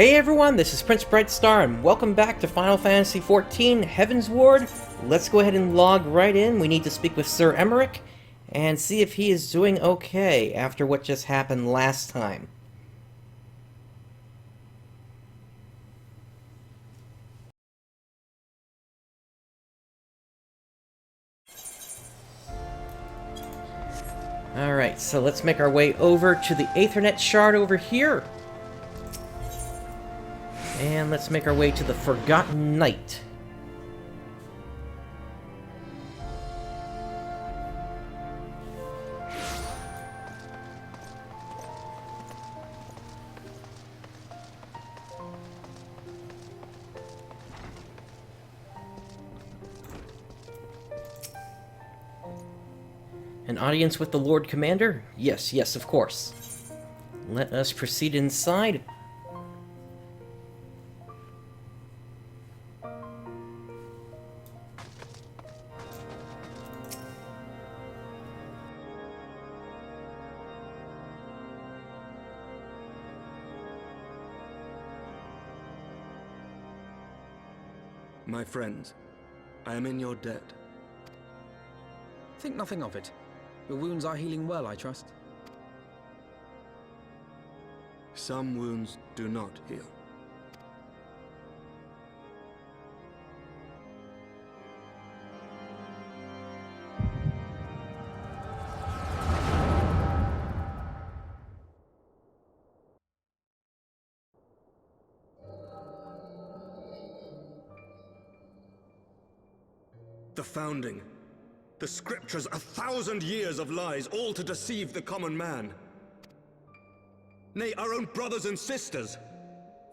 Hey everyone, this is PrinceBrightstar, and welcome back to Final Fantasy XIV Heavensward. Let's go ahead and log right in. We need to speak with Ser Aymeric and see if he is doing okay after what just happened last time. Alright, so let's make our way over to the Aethernet shard over here. And let's make our way to the Forgotten Knight. An audience with the Lord Commander? Yes, yes, of course. Let us proceed inside. My friends, I am in your debt. Think nothing of it. Your wounds are healing well, I trust. Some wounds do not heal. The Founding. The Scriptures, 1,000 years of lies, all to deceive the common man. Nay, our own brothers and sisters.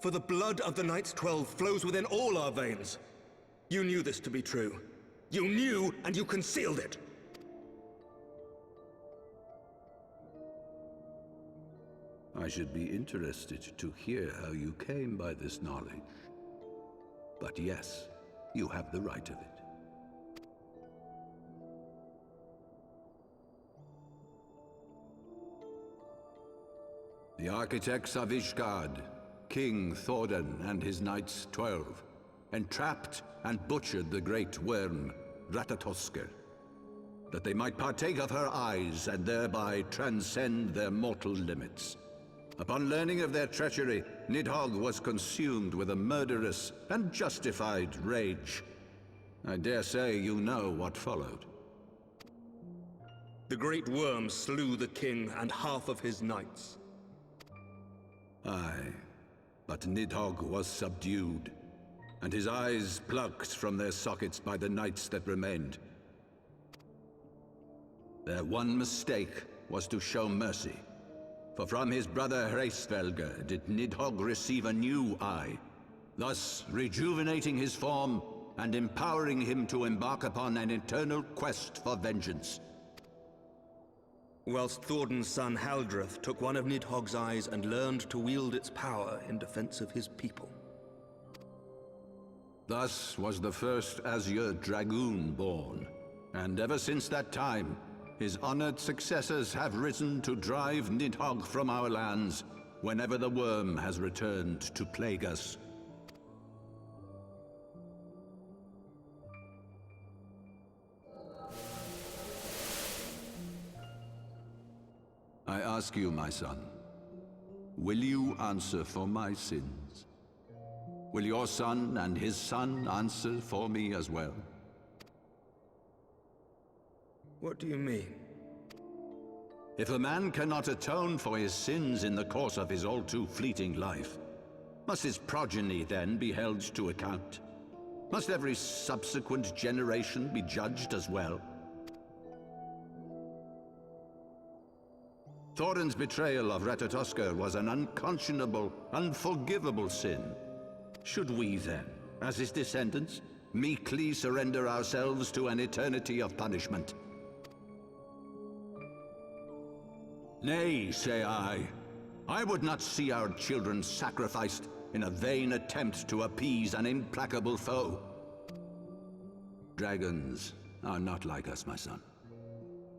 For the blood of the Knights 12 flows within all our veins. You knew this to be true. You knew, and you concealed it. I should be interested to hear how you came by this knowledge. But yes, you have the right of it. The architects of Ishgard, King Thordan and his Knights 12, entrapped and butchered the great worm, Ratatoskr, that they might partake of her eyes and thereby transcend their mortal limits. Upon learning of their treachery, Nidhogg was consumed with a murderous and justified rage. I dare say you know what followed. The great worm slew the king and half of his knights. Aye, but Nidhogg was subdued, and his eyes plucked from their sockets by the knights that remained. Their one mistake was to show mercy, for from his brother Hraesvelgr did Nidhogg receive a new eye, thus rejuvenating his form and empowering him to embark upon an eternal quest for vengeance. Whilst Thordan's son Haldreth took one of Nidhogg's eyes and learned to wield its power in defense of his people. Thus was the first Azure Dragoon born, and ever since that time, his honored successors have risen to drive Nidhogg from our lands whenever the worm has returned to plague us. I ask you, my son, will you answer for my sins? Will your son and his son answer for me as well? What do you mean? If a man cannot atone for his sins in the course of his all-too-fleeting life, must his progeny then be held to account? Must every subsequent generation be judged as well? Thordan's betrayal of Ratatoskr was an unconscionable, unforgivable sin. Should we then, as his descendants, meekly surrender ourselves to an eternity of punishment? Nay, say I. I would not see our children sacrificed in a vain attempt to appease an implacable foe. Dragons are not like us, my son.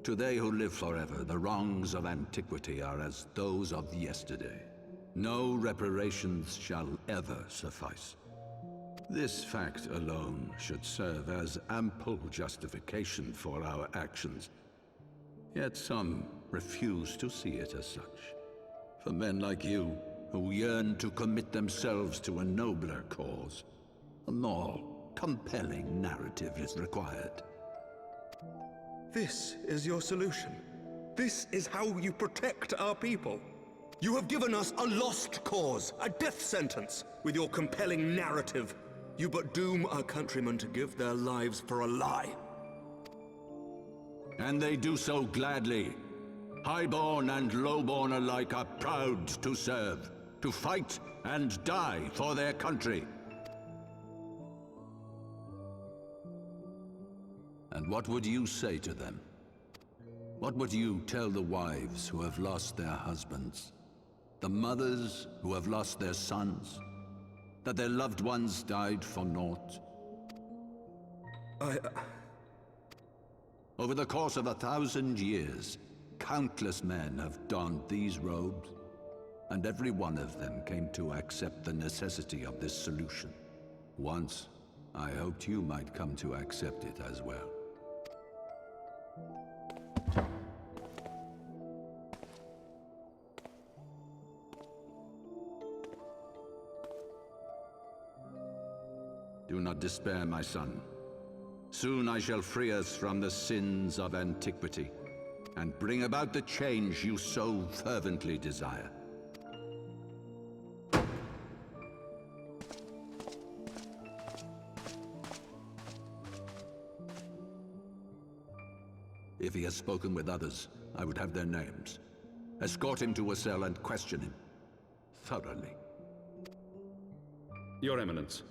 To they who live forever, the wrongs of antiquity are as those of yesterday. No reparations shall ever suffice. This fact alone should serve as ample justification for our actions. Yet some refuse to see it as such. For men like you, who yearn to commit themselves to a nobler cause, a more compelling narrative is required. This is your solution. This is how you protect our people. You have given us a lost cause, a death sentence. With your compelling narrative, you but doom our countrymen to give their lives for a lie. And they do so gladly. Highborn and lowborn alike are proud to serve, to fight and die for their country. And what would you say to them? What would you tell the wives who have lost their husbands? The mothers who have lost their sons? That their loved ones died for naught? Over the course of 1,000 years, countless men have donned these robes, and every one of them came to accept the necessity of this solution. Once, I hoped you might come to accept it as well. Do not despair, my son. Soon I shall free us from the sins of Antiquity, and bring about the change you so fervently desire. If he has spoken with others, I would have their names. Escort him to a cell and question him thoroughly. Your Eminence.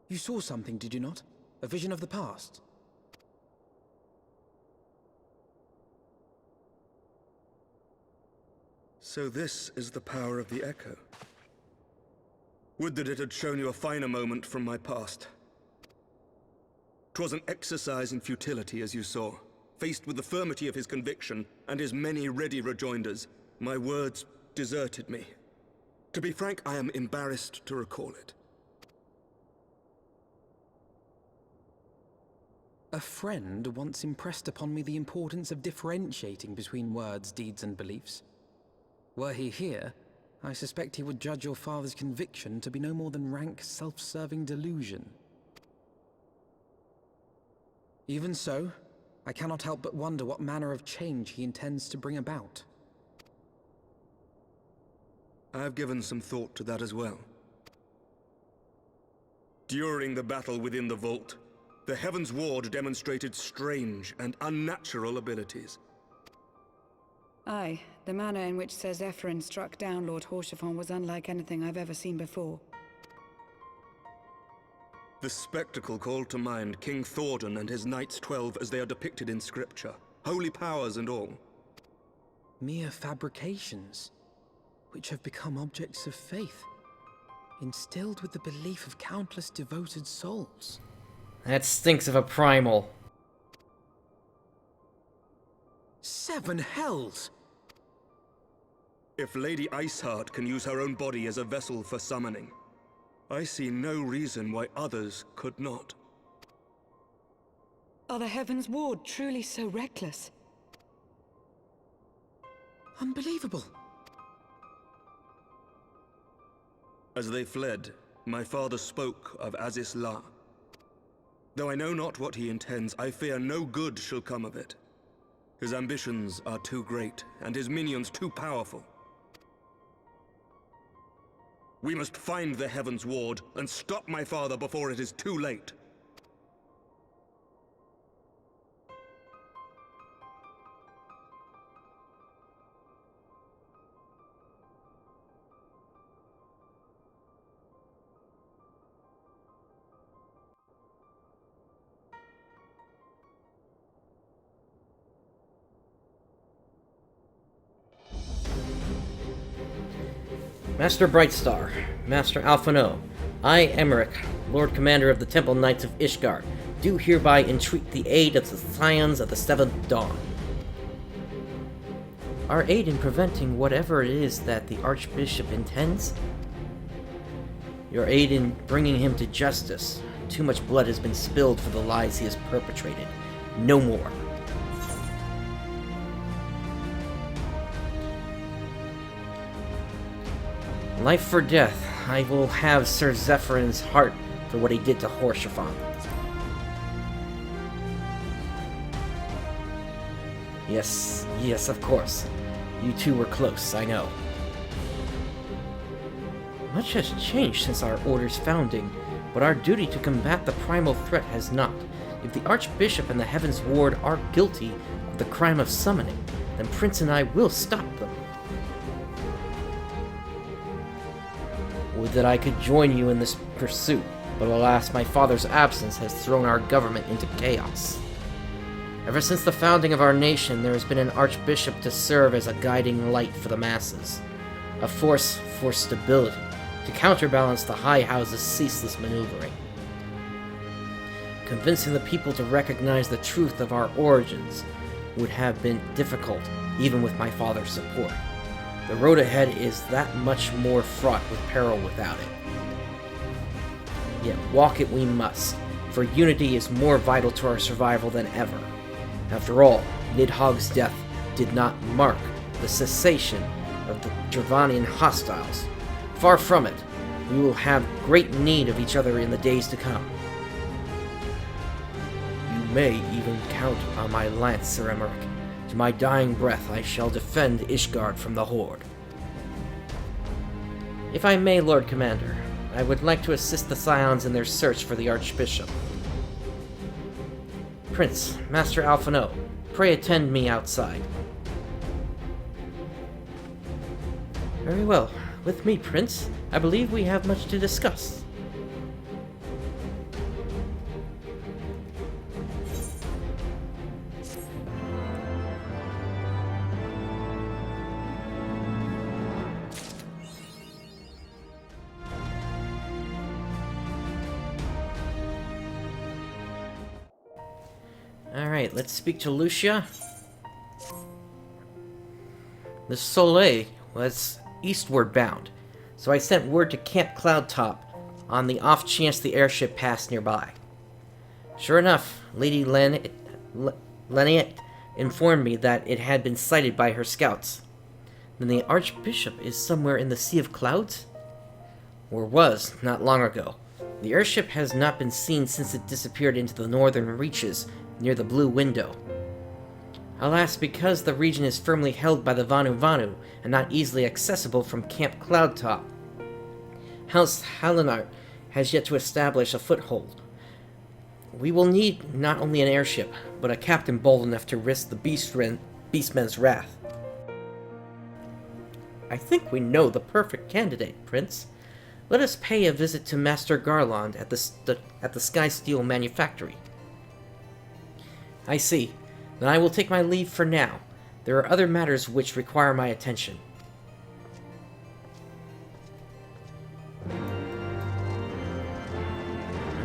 You saw something, did you not? A vision of the past? So this is the power of the Echo. Would that it had shown you a finer moment from my past. 'Twas an exercise in futility, as you saw. Faced with the firmity of his conviction and his many ready rejoinders, my words deserted me. To be frank, I am embarrassed to recall it. A friend once impressed upon me the importance of differentiating between words, deeds, and beliefs. Were he here, I suspect he would judge your father's conviction to be no more than rank, self-serving delusion. Even so, I cannot help but wonder what manner of change he intends to bring about. I have given some thought to that as well. During the battle within the vault, the Heavensward demonstrated strange and unnatural abilities. Aye, the manner in which Ser Aymeric struck down Lord Haurchefant was unlike anything I've ever seen before. The spectacle called to mind King Thordan and his Knights 12 as they are depicted in scripture, holy powers and all. Mere fabrications, which have become objects of faith, instilled with the belief of countless devoted souls. That stinks of a primal. 7 hells! If Lady Iceheart can use her own body as a vessel for summoning, I see no reason why others could not. Are the Heavensward truly so reckless? Unbelievable! As they fled, my father spoke of Aziz La. Though I know not what he intends, I fear no good shall come of it. His ambitions are too great, and his minions too powerful. We must find the Heavensward and stop my father before it is too late. Master Brightstar, Master Alphino, I, Aymeric, Lord Commander of the Temple Knights of Ishgard, do hereby entreat the aid of the Scions of the Seventh Dawn. Our aid in preventing whatever it is that the Archbishop intends? Your aid in bringing him to justice. Too much blood has been spilled for the lies he has perpetrated. No more. Life for death. I will have Sir Zephyrin's heart for what he did to Haurchefant. Yes, of course. You two were close, I know. Much has changed since our Order's founding, but our duty to combat the primal threat has not. If the Archbishop and the Heavensward are guilty of the crime of summoning, then Prince and I will stop them. Would that I could join you in this pursuit, but alas, my father's absence has thrown our government into chaos. Ever since the founding of our nation, there has been an archbishop to serve as a guiding light for the masses, a force for stability, to counterbalance the High House's ceaseless maneuvering. Convincing the people to recognize the truth of our origins would have been difficult, even with my father's support. The road ahead is that much more fraught with peril without it. Yet walk it we must, for unity is more vital to our survival than ever. After all, Nidhogg's death did not mark the cessation of the Dravanian hostiles. Far from it, we will have great need of each other in the days to come. You may even count on my lance, Ser Aymeric. To my dying breath, I shall defend Ishgard from the Horde. If I may, Lord Commander, I would like to assist the Scions in their search for the Archbishop. Prince, Master Alphino, pray attend me outside. Very well. With me, Prince. I believe we have much to discuss. Alright, let's speak to Lucia. The Soleil was eastward bound, so I sent word to Camp Cloudtop on the off chance the airship passed nearby. Sure enough, Lady Leniet informed me that it had been sighted by her scouts. Then the Archbishop is somewhere in the Sea of Clouds? Or was, not long ago. The airship has not been seen since it disappeared into the northern reaches near the Blue Window. Alas, because the region is firmly held by the Vanu and not easily accessible from Camp Cloudtop, House Halinart has yet to establish a foothold. We will need not only an airship, but a captain bold enough to risk the Beastmen's wrath. I think we know the perfect candidate, Prince. Let us pay a visit to Master Garland at the Skysteel Manufactory. I see. Then I will take my leave for now. There are other matters which require my attention.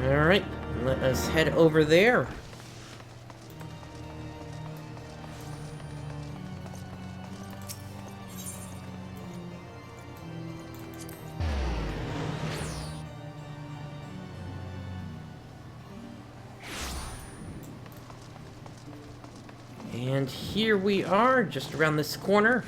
Alright, let us head over there. And here we are, just around this corner.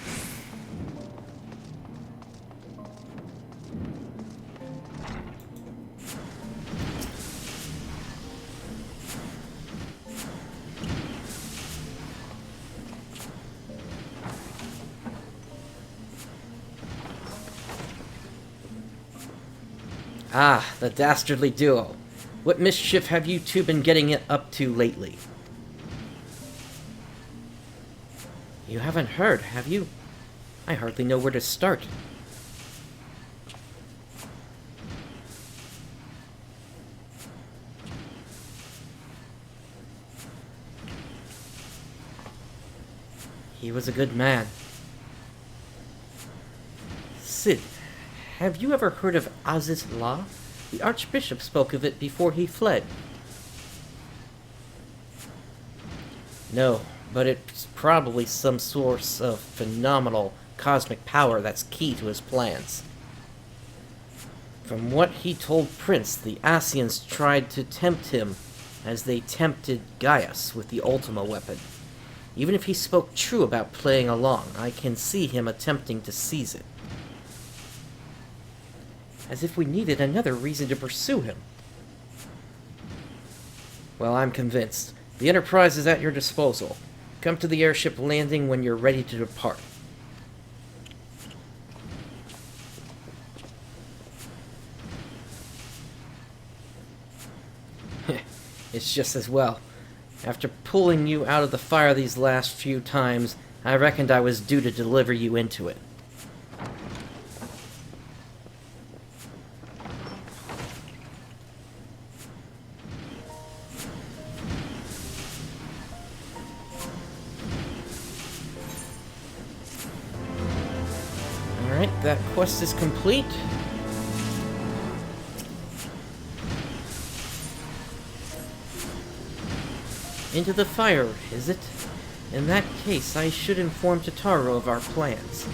Ah, the dastardly duo. What mischief have you two been getting up to lately? You haven't heard, have you? I hardly know where to start. He was a good man. Cid have you ever heard of Aziz La? The Archbishop spoke of it before he fled. No, but it's probably some source of phenomenal cosmic power that's key to his plans. From what he told Prince, the Scions tried to tempt him as they tempted Gaius with the Ultima weapon. Even if he spoke true about playing along, I can see him attempting to seize it. As if we needed another reason to pursue him. Well, I'm convinced. The Enterprise is at your disposal. Come to the airship landing when you're ready to depart. It's just as well. After pulling you out of the fire these last few times, I reckoned I was due to deliver you into it. Alright, that quest is complete. Into the fire, is it? In that case, I should inform Tataru of our plans.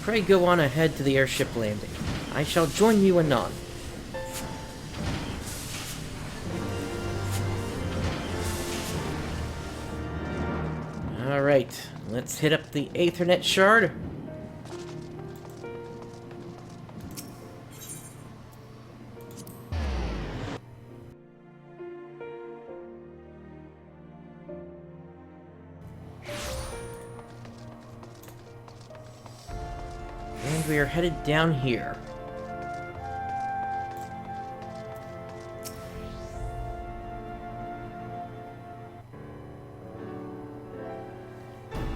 Pray go on ahead to the airship landing. I shall join you anon. Alright, let's hit up the Aethernet shard. And we are headed down here.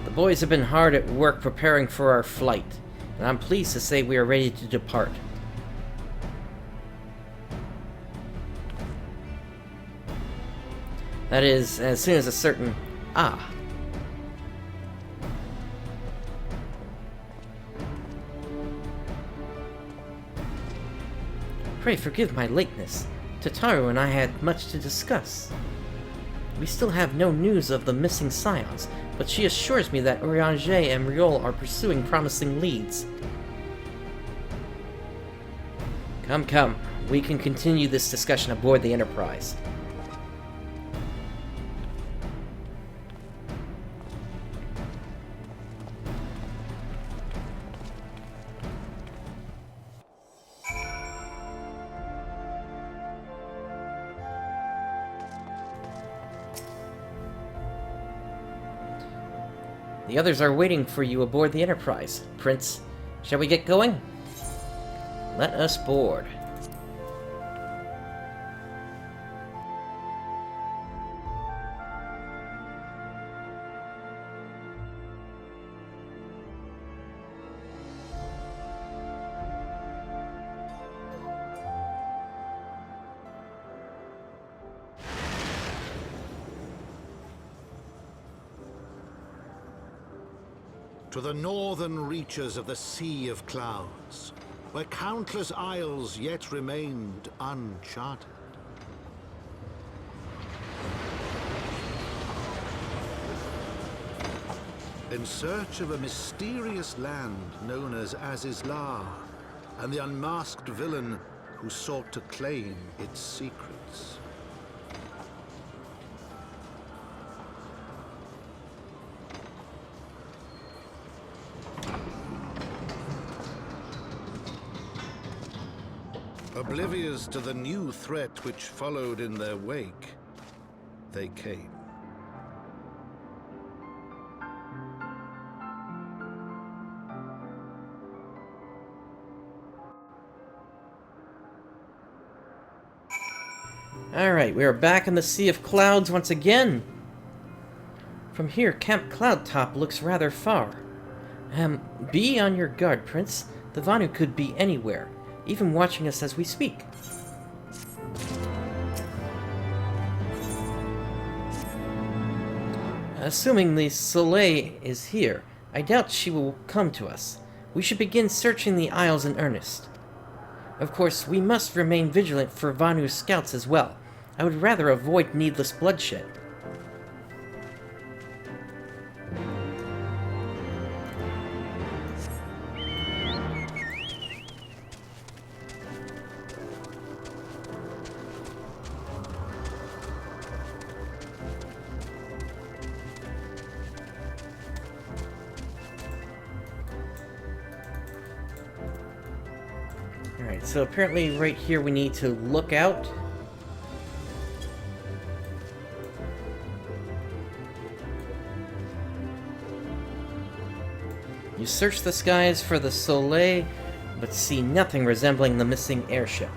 The boys have been hard at work preparing for our flight, and I'm pleased to say we are ready to depart. That is, as soon as a certain... Pray forgive my lateness. Tataru and I had much to discuss. We still have no news of the missing Scions, but she assures me that Urianger and Riol are pursuing promising leads. Come. We can continue this discussion aboard the Enterprise. The others are waiting for you aboard the Enterprise. Prince, shall we get going? Let us board. To the northern reaches of the Sea of Clouds, where countless isles yet remained uncharted. In search of a mysterious land known as Azizlar, and the unmasked villain who sought to claim its secrets. Oblivious to the new threat which followed in their wake, they came. Alright, we are back in the Sea of Clouds once again. From here, Camp Cloudtop looks rather far. Be on your guard, Prince. The Vanu could be anywhere, even watching us as we speak. Assuming the Soleil is here, I doubt she will come to us. we should begin searching the Isles in earnest. Of course, we must remain vigilant for Vanu's scouts as well. I would rather avoid needless bloodshed. Alright, so apparently right here we need to look out. You search the skies for the Soleil, but see nothing resembling the missing airship.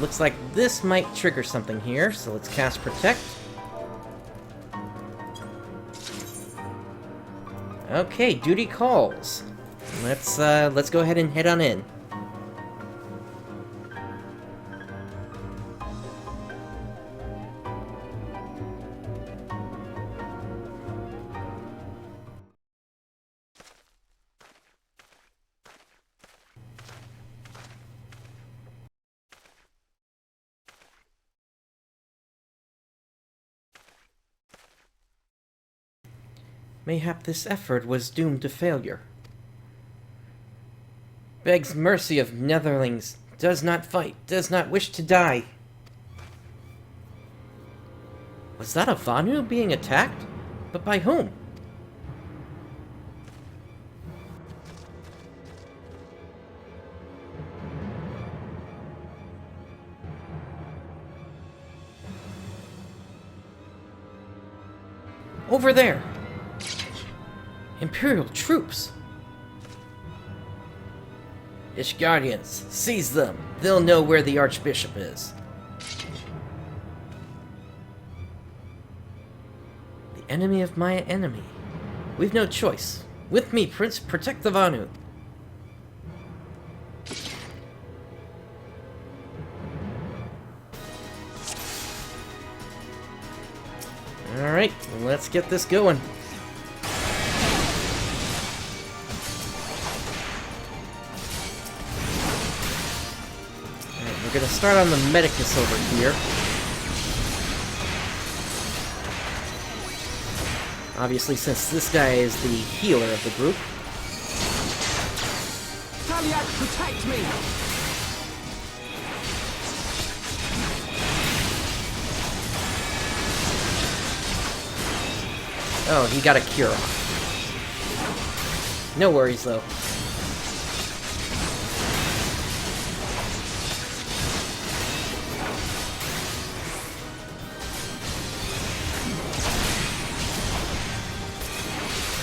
Looks like this might trigger something here, so let's cast Protect. Okay, duty calls. Let's go ahead and head on in. Mayhap this effort was doomed to failure. Begs mercy of Netherlings, does not fight, does not wish to die. Was that a Vanu being attacked? But by whom? Over there! Imperial troops! Ishgardians, seize them! They'll know where the Archbishop is. The enemy of my enemy. We've no choice. With me, Prince, protect the Vanu. Alright, let's get this going. We're gonna start on the Medicus over here. Obviously, since this guy is the healer of the group. Taliak, protect me! Oh, he got a cure off. No worries, though.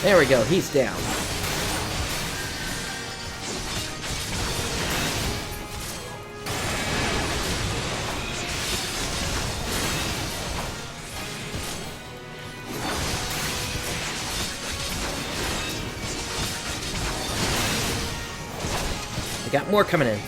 There we go, he's down. We got more coming in.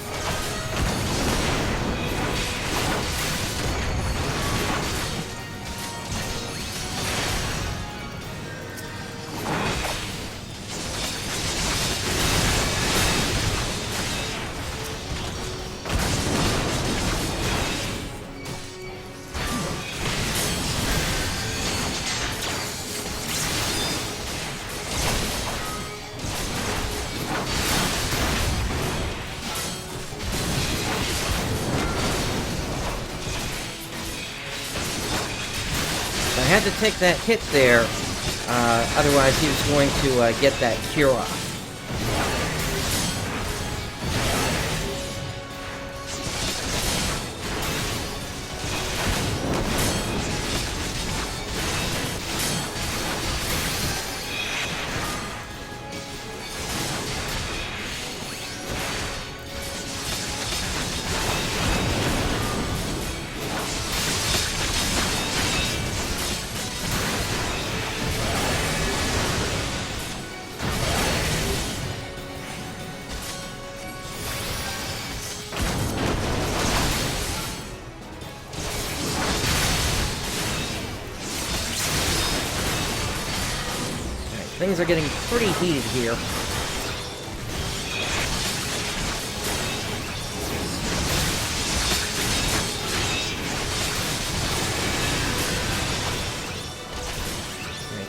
I had to take that hit there, otherwise he was going to get that cure off. Things are getting pretty heated here.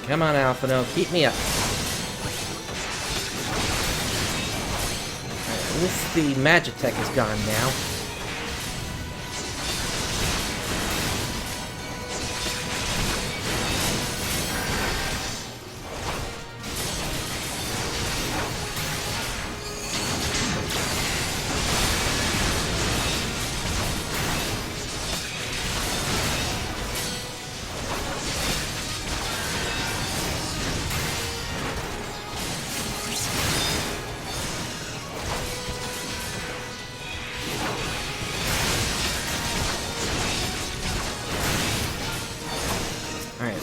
Come on, Alphino, keep me up. Alright, at least the Magitech is gone now.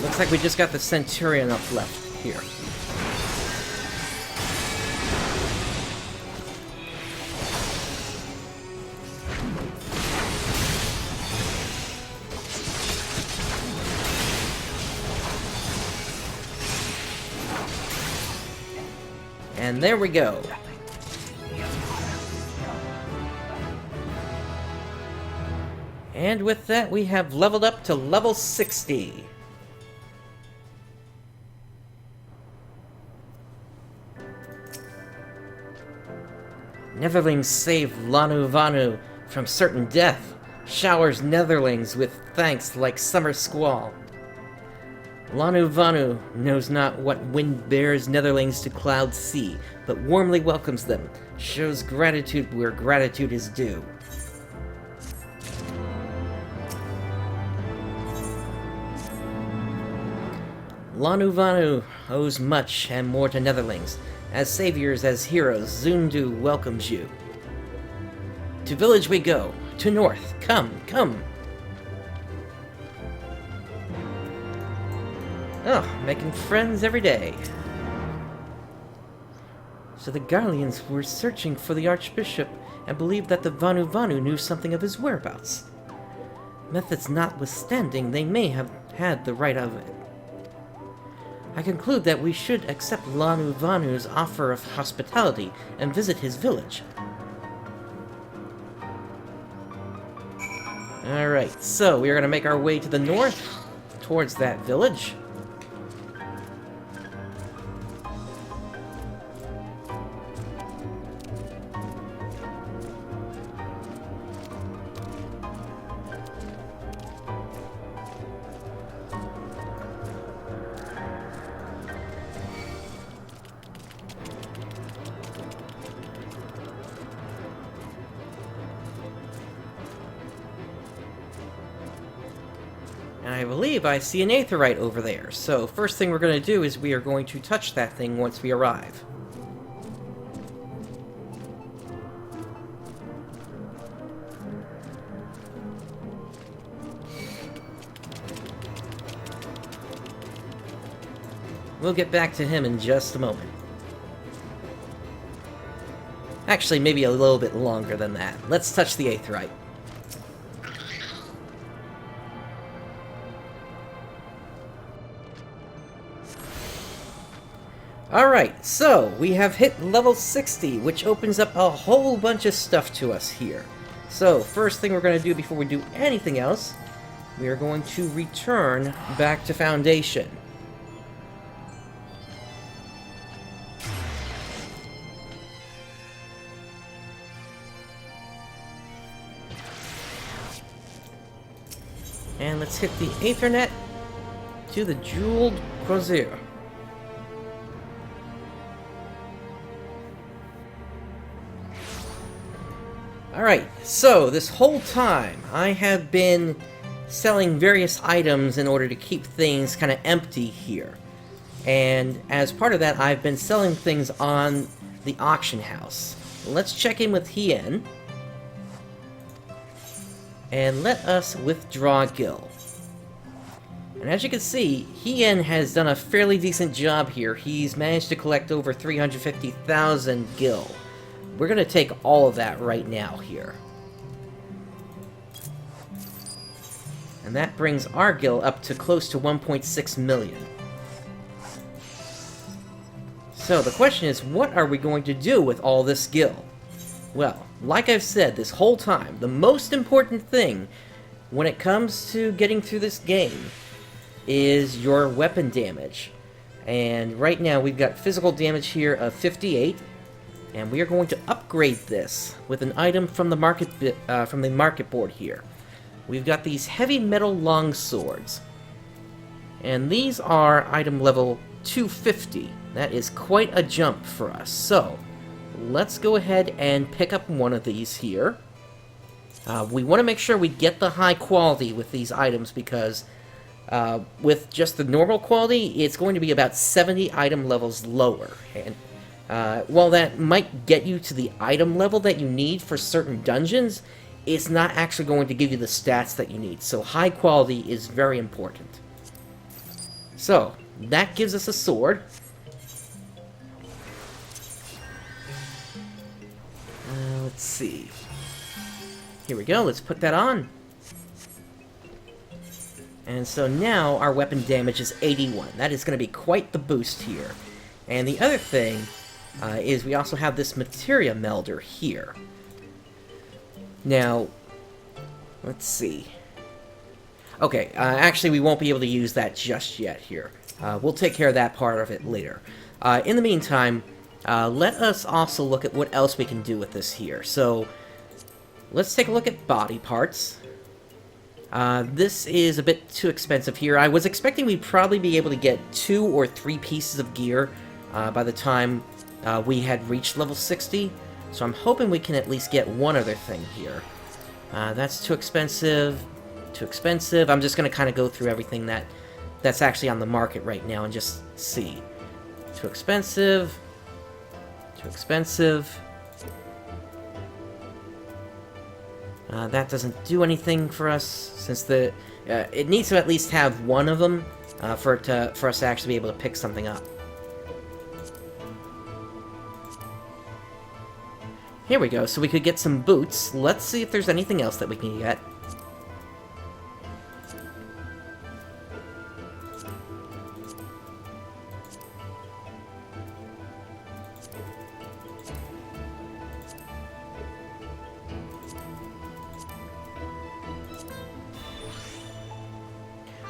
Looks like we just got the Centurion up left here. And there we go. And with that, we have leveled up to level 60. Netherlings save Lanu Vanu from certain death, showers Netherlings with thanks like summer squall. Lanu Vanu knows not what wind bears Netherlings to clouds sea, but warmly welcomes them, shows gratitude where gratitude is due. Lanu Vanu owes much and more to Netherlings. As saviors, as heroes, Zundu welcomes you. To village we go, to north, come, come! Oh, making friends every day. So the Garleans were searching for the Archbishop and believed that the Vanu Vanu knew something of his whereabouts. Methods notwithstanding, they may have had the right of it. I conclude that we should accept Lanu Vanu's offer of hospitality and visit his village. Alright, so we are going to make our way to the north, towards that village. And I believe I see an aetheryte over there, so first thing we're going to do is we are going to touch that thing once we arrive. We'll get back to him in just a moment. Actually, maybe a little bit longer than that. Let's touch the aetheryte. Alright, so we have hit level 60, which opens up a whole bunch of stuff to us here. So, first thing we're going to do before we do anything else, we are going to return back to Foundation. And let's hit the Aethernet to the Jeweled Crozier. Alright, so this whole time I have been selling various items in order to keep things kind of empty here. And as part of that, I've been selling things on the auction house. Let's check in with Hien. And let us withdraw Gil. And as you can see, Hien has done a fairly decent job here. He's managed to collect over 350,000 Gil. We're going to take all of that right now here. And that brings our Gil up to close to 1.6 million. So the question is, what are we going to do with all this skill? Well, like I've said this whole time, the most important thing when it comes to getting through this game is your weapon damage. And right now we've got physical damage here of 58, and we are going to upgrade this with an item from the market board here. We've got these heavy metal long swords, and these are item level 250. That is quite a jump for us. So let's go ahead and pick up one of these here. We want to make sure we get the high quality with these items, because with just the normal quality, it's going to be about 70 item levels lower. And while that might get you to the item level that you need for certain dungeons, it's not actually going to give you the stats that you need. So high quality is very important. So that gives us a sword. Let's see. Here we go, let's put that on. And so now our weapon damage is 81. That is going to be quite the boost here. And the other thing is we also have this materia melder here. Now, let's see. Okay, actually we won't be able to use that just yet here. We'll take care of that part of it later. In the meantime, let us also look at what else we can do with this here. So, let's take a look at body parts. This is a bit too expensive here. I was expecting we'd probably be able to get 2 or 3 pieces of gear by the time we had reached level 60. So I'm hoping we can at least get one other thing here. That's too expensive. Too expensive. I'm just going to kind of go through everything that's actually on the market right now and just see. Too expensive. Too expensive. That doesn't do anything for us, since it needs to at least have one of them for us to actually be able to pick something up. Here we go, so we could get some boots. Let's see if there's anything else that we can get.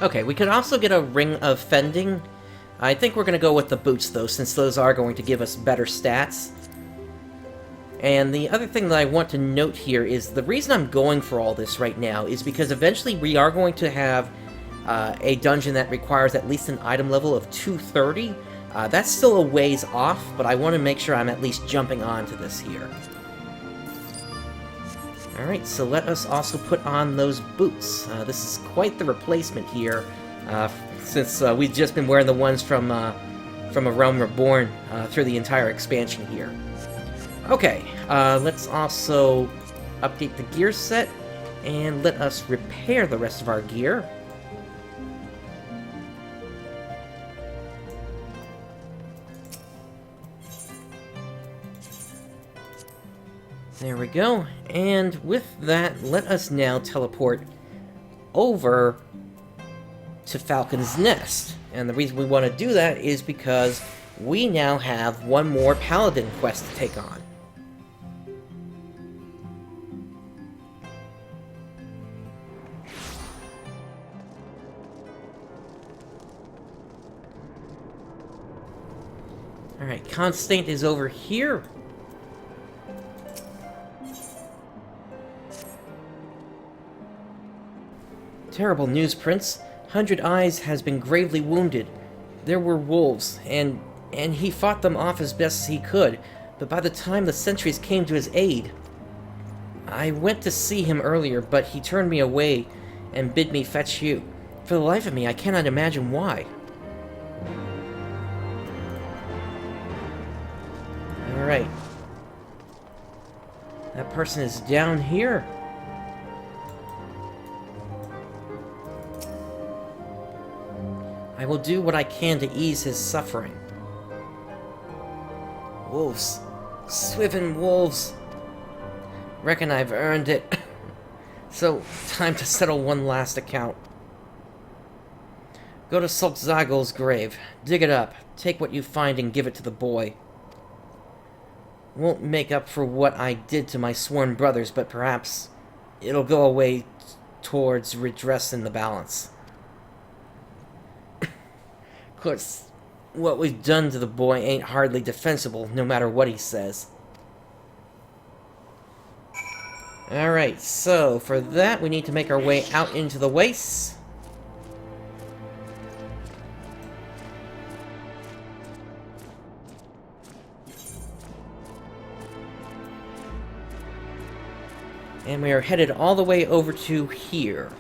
Okay, we could also get a ring of fending. I think we're going to go with the boots, though, since those are going to give us better stats. And the other thing that I want to note here is the reason I'm going for all this right now is because eventually we are going to have a dungeon that requires at least an item level of 230. That's still a ways off, but I want to make sure I'm at least jumping onto this here. Alright, so let us also put on those boots. This is quite the replacement here, since we've just been wearing the ones from A Realm Reborn through the entire expansion here. Okay, let's also update the gear set, and let us repair the rest of our gear. There we go, and with that, let us now teleport over to Falcon's Nest. And the reason we want to do that is because we now have one more Paladin quest to take on. Alright, Constant is over here. Terrible news, Prince. 100 Eyes has been gravely wounded. There were wolves, and he fought them off as best as he could, but by the time the sentries came to his aid... I went to see him earlier, but he turned me away and bid me fetch you. For the life of me, I cannot imagine why. Alright. That person is down here. I will do what I can to ease his suffering. Wolves. Swiven wolves. Reckon I've earned it. So, time to settle one last account. Go to Sulkzagel's grave. Dig it up. Take what you find and give it to the boy. Won't make up for what I did to my sworn brothers, but perhaps it'll go away towards redressing the balance. Of course, what we've done to the boy ain't hardly defensible, no matter what he says. Alright, so for that we need to make our way out into the wastes. And we are headed all the way over to here.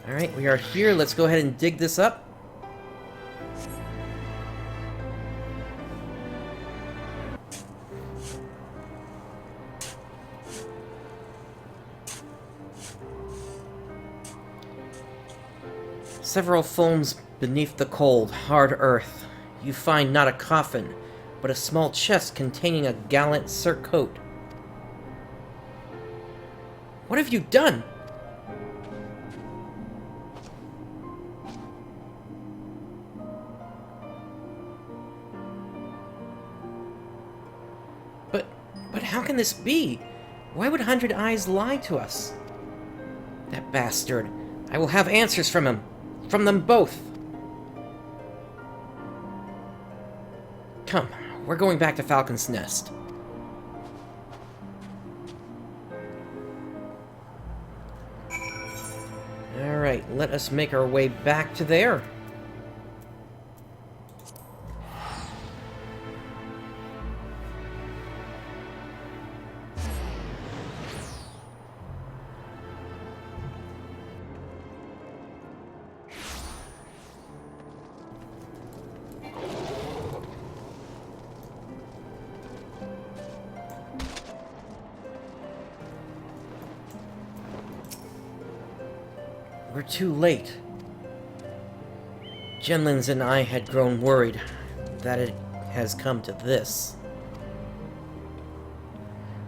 Alright, we are here. Let's go ahead and dig this up. Several foams beneath the cold, hard earth. You find not a coffin, but a small chest containing a gallant surcoat. What have you done? But how can this be? Why would 100 Eyes lie to us? That bastard. I will have answers from him. From them both. Come, we're going back to Falcon's Nest. Alright, let us make our way back to there. We're too late. Jenlins and I had grown worried that it has come to this.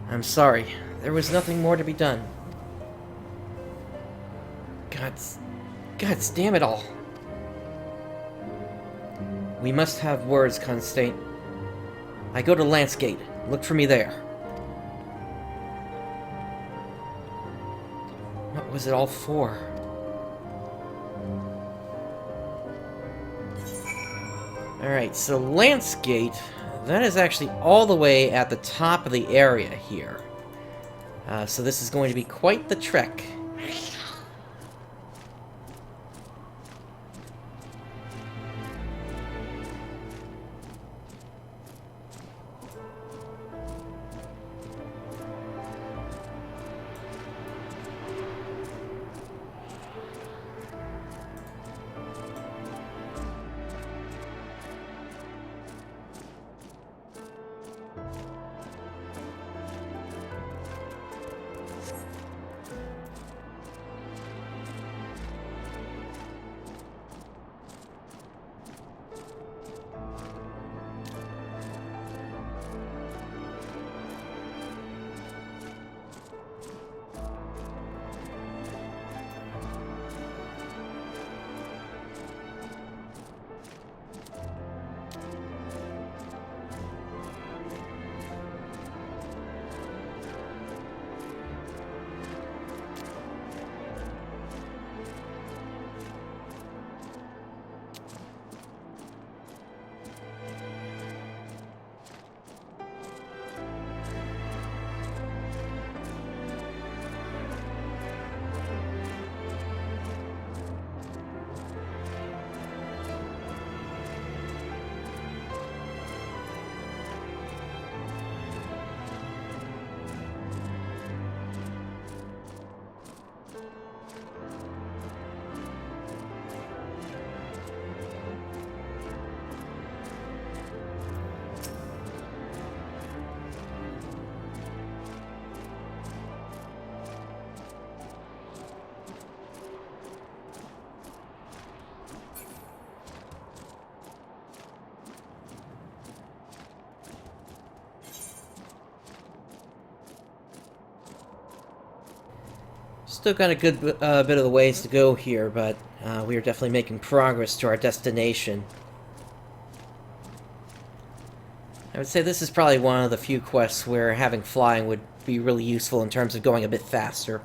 I'm sorry. There was nothing more to be done. Gods damn it all. We must have words, Constant. I go to Lancegate. Look for me there. What was it all for? Alright, so Lancegate, that is actually all the way at the top of the area here. So this is going to be quite the trek. Still got a good bit of the ways to go here, but we are definitely making progress to our destination. I would say this is probably one of the few quests where having flying would be really useful in terms of going a bit faster.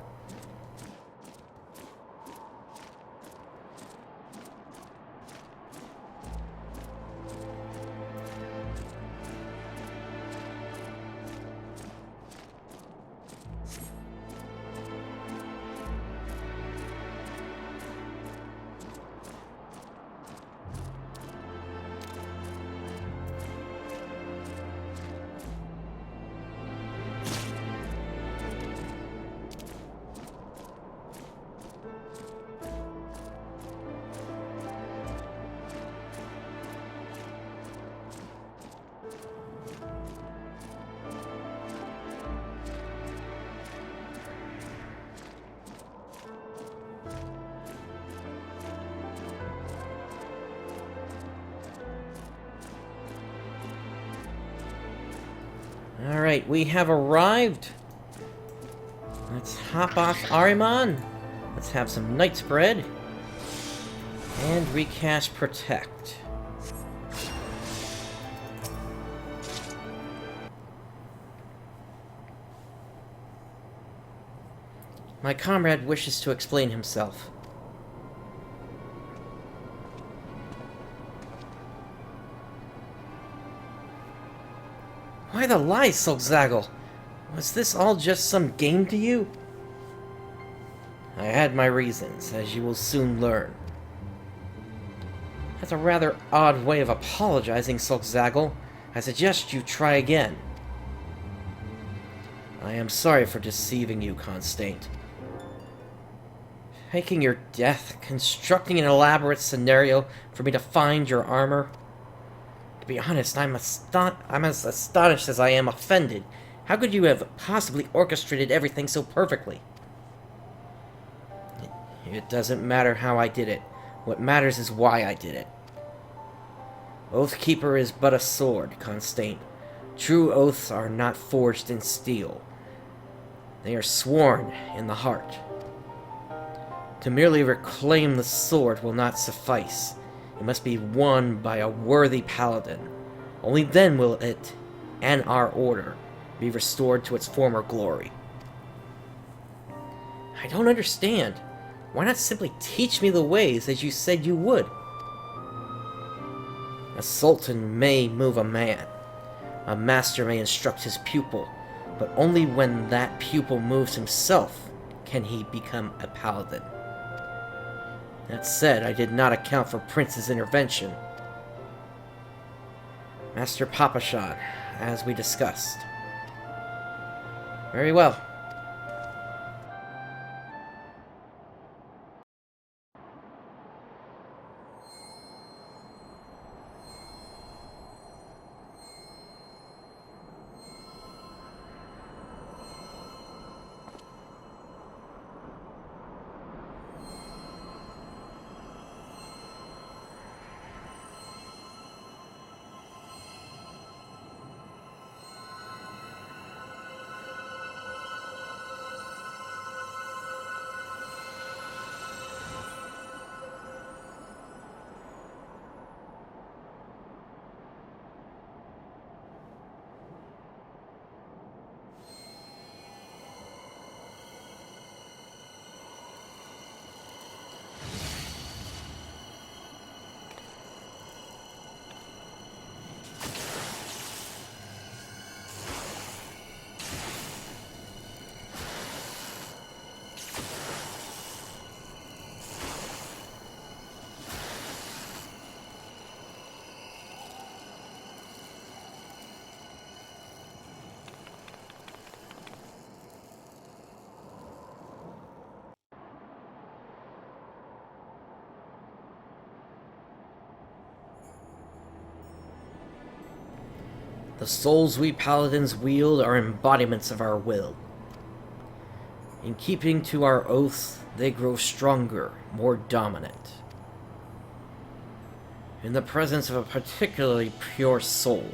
Alright, we have arrived. Let's hop off Ahriman. Let's have some Knight's Bread. And recast Protect. My comrade wishes to explain himself. Why the lie, Sulzagel? Was this all just some game to you? I had my reasons, as you will soon learn. That's a rather odd way of apologizing, Sulzagel. I suggest you try again. I am sorry for deceiving you, Constante. Faking your death, constructing an elaborate scenario for me to find your armor. To be honest, I'm as astonished as I am offended. How could you have possibly orchestrated everything so perfectly? It doesn't matter how I did it. What matters is why I did it. Oathkeeper is but a sword, Constante. True oaths are not forged in steel. They are sworn in the heart. To merely reclaim the sword will not suffice. It must be won by a worthy paladin. Only then will it, and our order, be restored to its former glory. I don't understand. Why not simply teach me the ways as you said you would? A sultan may move a man. A master may instruct his pupil, but only when that pupil moves himself can he become a paladin. That said, I did not account for Prince's intervention. Master Papashan, as we discussed. Very well. The souls we paladins wield are embodiments of our will. In keeping to our oaths, they grow stronger, more dominant. In the presence of a particularly pure soul,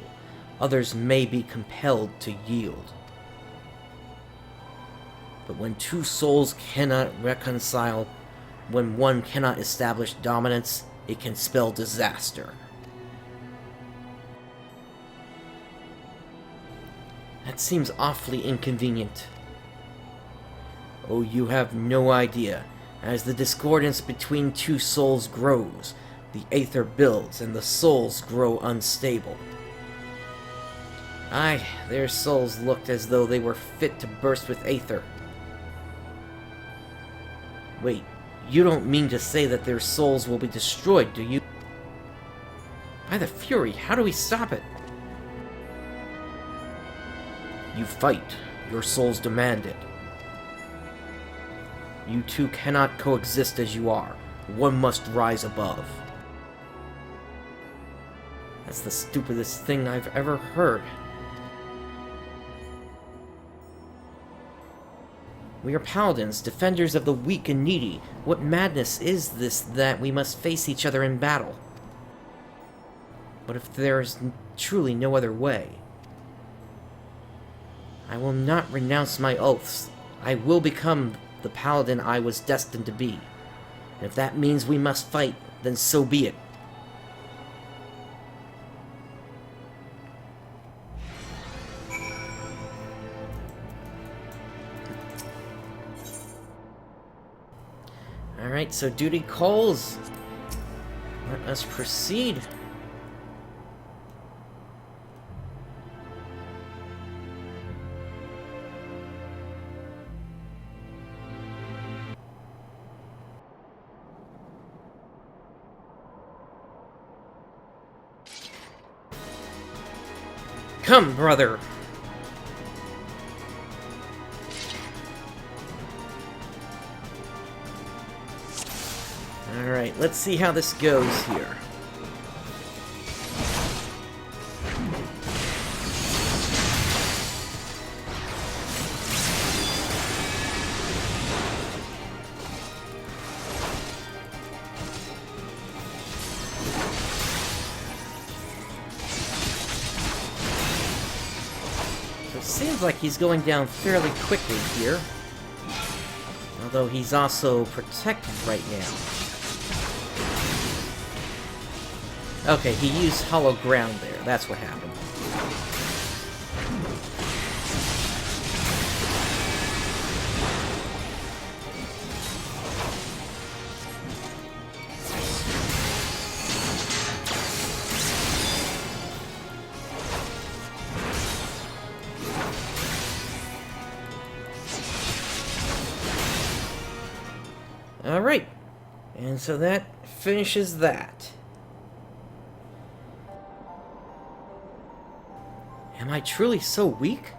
others may be compelled to yield. But when two souls cannot reconcile, when one cannot establish dominance, it can spell disaster. That seems awfully inconvenient. Oh, you have no idea. As the discordance between two souls grows, the aether builds and the souls grow unstable. Aye, their souls looked as though they were fit to burst with aether. Wait, you don't mean to say that their souls will be destroyed, do you? By the Fury, how do we stop it? You fight. Your souls demand it. You two cannot coexist as you are. One must rise above. That's the stupidest thing I've ever heard. We are paladins, defenders of the weak and needy. What madness is this that we must face each other in battle? But if there is truly no other way, I will not renounce my oaths. I will become the paladin I was destined to be. And if that means we must fight, then so be it. Alright, so duty calls. Let us proceed. Come, brother! Alright, let's see how this goes here. It seems like he's going down fairly quickly here. Although he's also protected right now. Okay, he used hollow ground there. That's what happened. Alright, and so that finishes that. Am I truly so weak?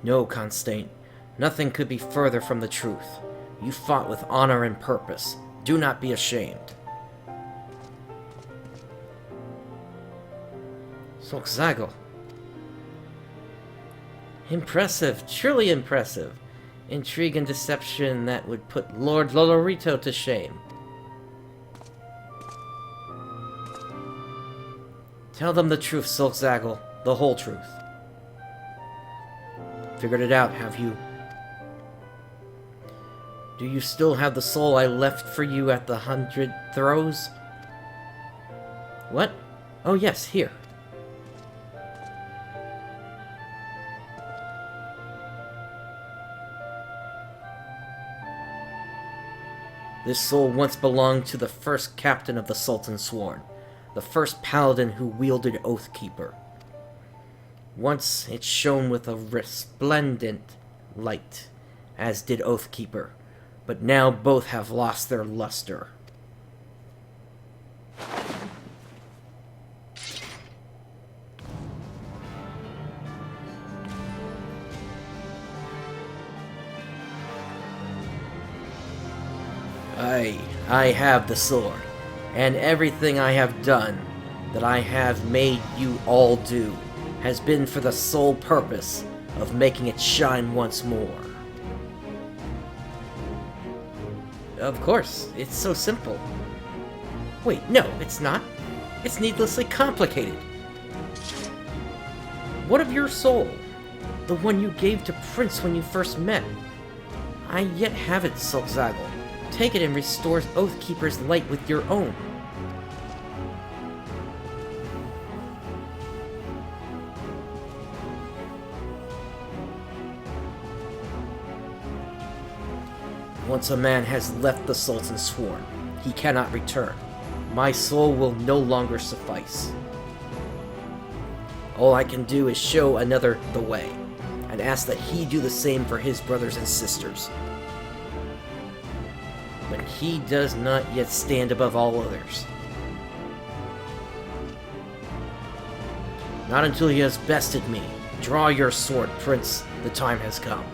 No, Constant. Nothing could be further from the truth. You fought with honor and purpose. Do not be ashamed. Solzago. Impressive, truly impressive. Intrigue and deception that would put Lord Lolorito to shame. Tell them the truth, Solzago. The whole truth. Figured it out, have you? Do you still have the soul I left for you at the 100 Throws? What? Oh yes, here. This soul once belonged to the first captain of the Sultan's Sword, the first paladin who wielded Oathkeeper. Once it shone with a resplendent light, as did Oathkeeper, but now both have lost their luster. I have the sword, and everything I have done, that I have made you all do, has been for the sole purpose of making it shine once more. Of course, it's so simple. Wait, no, it's not. It's needlessly complicated. What of your soul? The one you gave to Prince when you first met. I yet have it, Sulkzagle. Take it and restore Oathkeeper's light with your own. Once a man has left the Sultan's Sworn, he cannot return. My soul will no longer suffice. All I can do is show another the way, and ask that he do the same for his brothers and sisters. But he does not yet stand above all others. Not until he has bested me. Draw your sword, Prince. The time has come.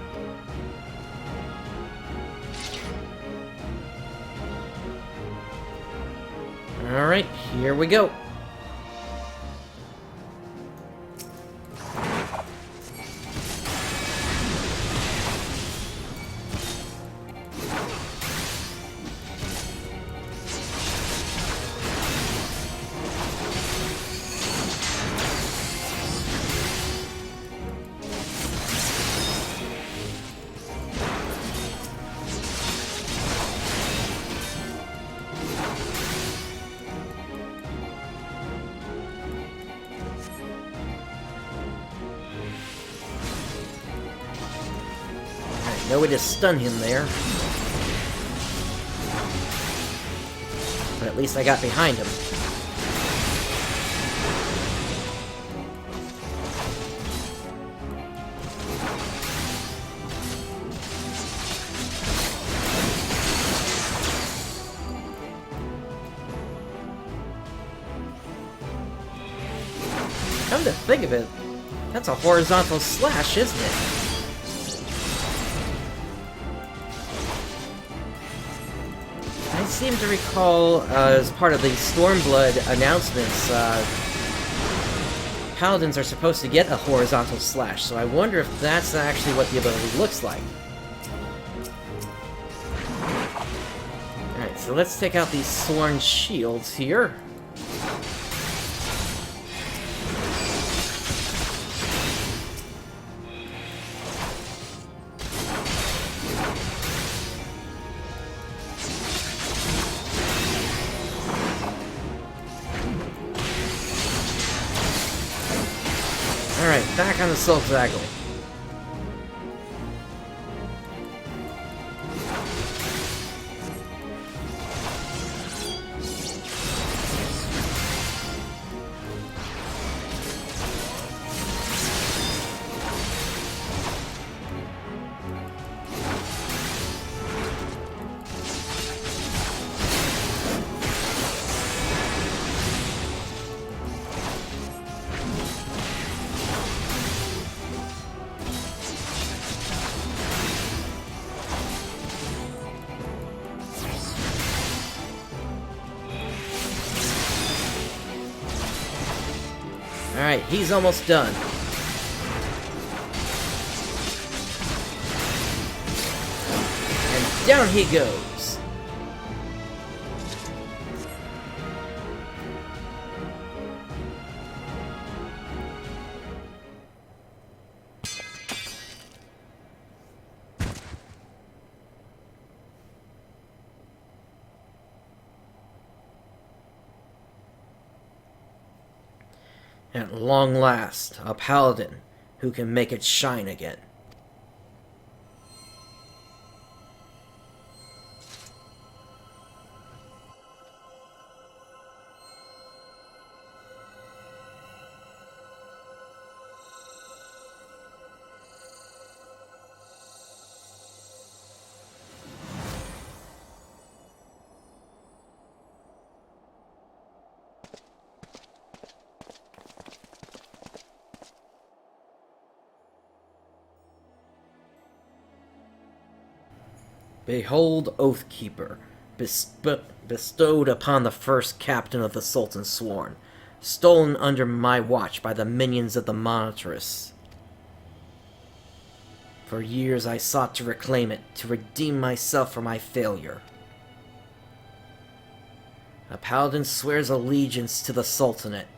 Alright, here we go. No way to stun him there. But at least I got behind him. Come to think of it, that's a horizontal slash, isn't it? I seem to recall, as part of the Stormblood announcements, Paladins are supposed to get a horizontal slash, so I wonder if that's actually what the ability looks like. Alright, so let's take out these Sworn Shields here. Alright, back on the Sulkzagle. Alright, he's almost done. And down he goes. At long last, a paladin who can make it shine again. Behold, Oathkeeper, bestowed upon the first captain of the Sultan's Sworn, stolen under my watch by the minions of the Monitorists. For years I sought to reclaim it, to redeem myself for my failure. A paladin swears allegiance to the Sultanate,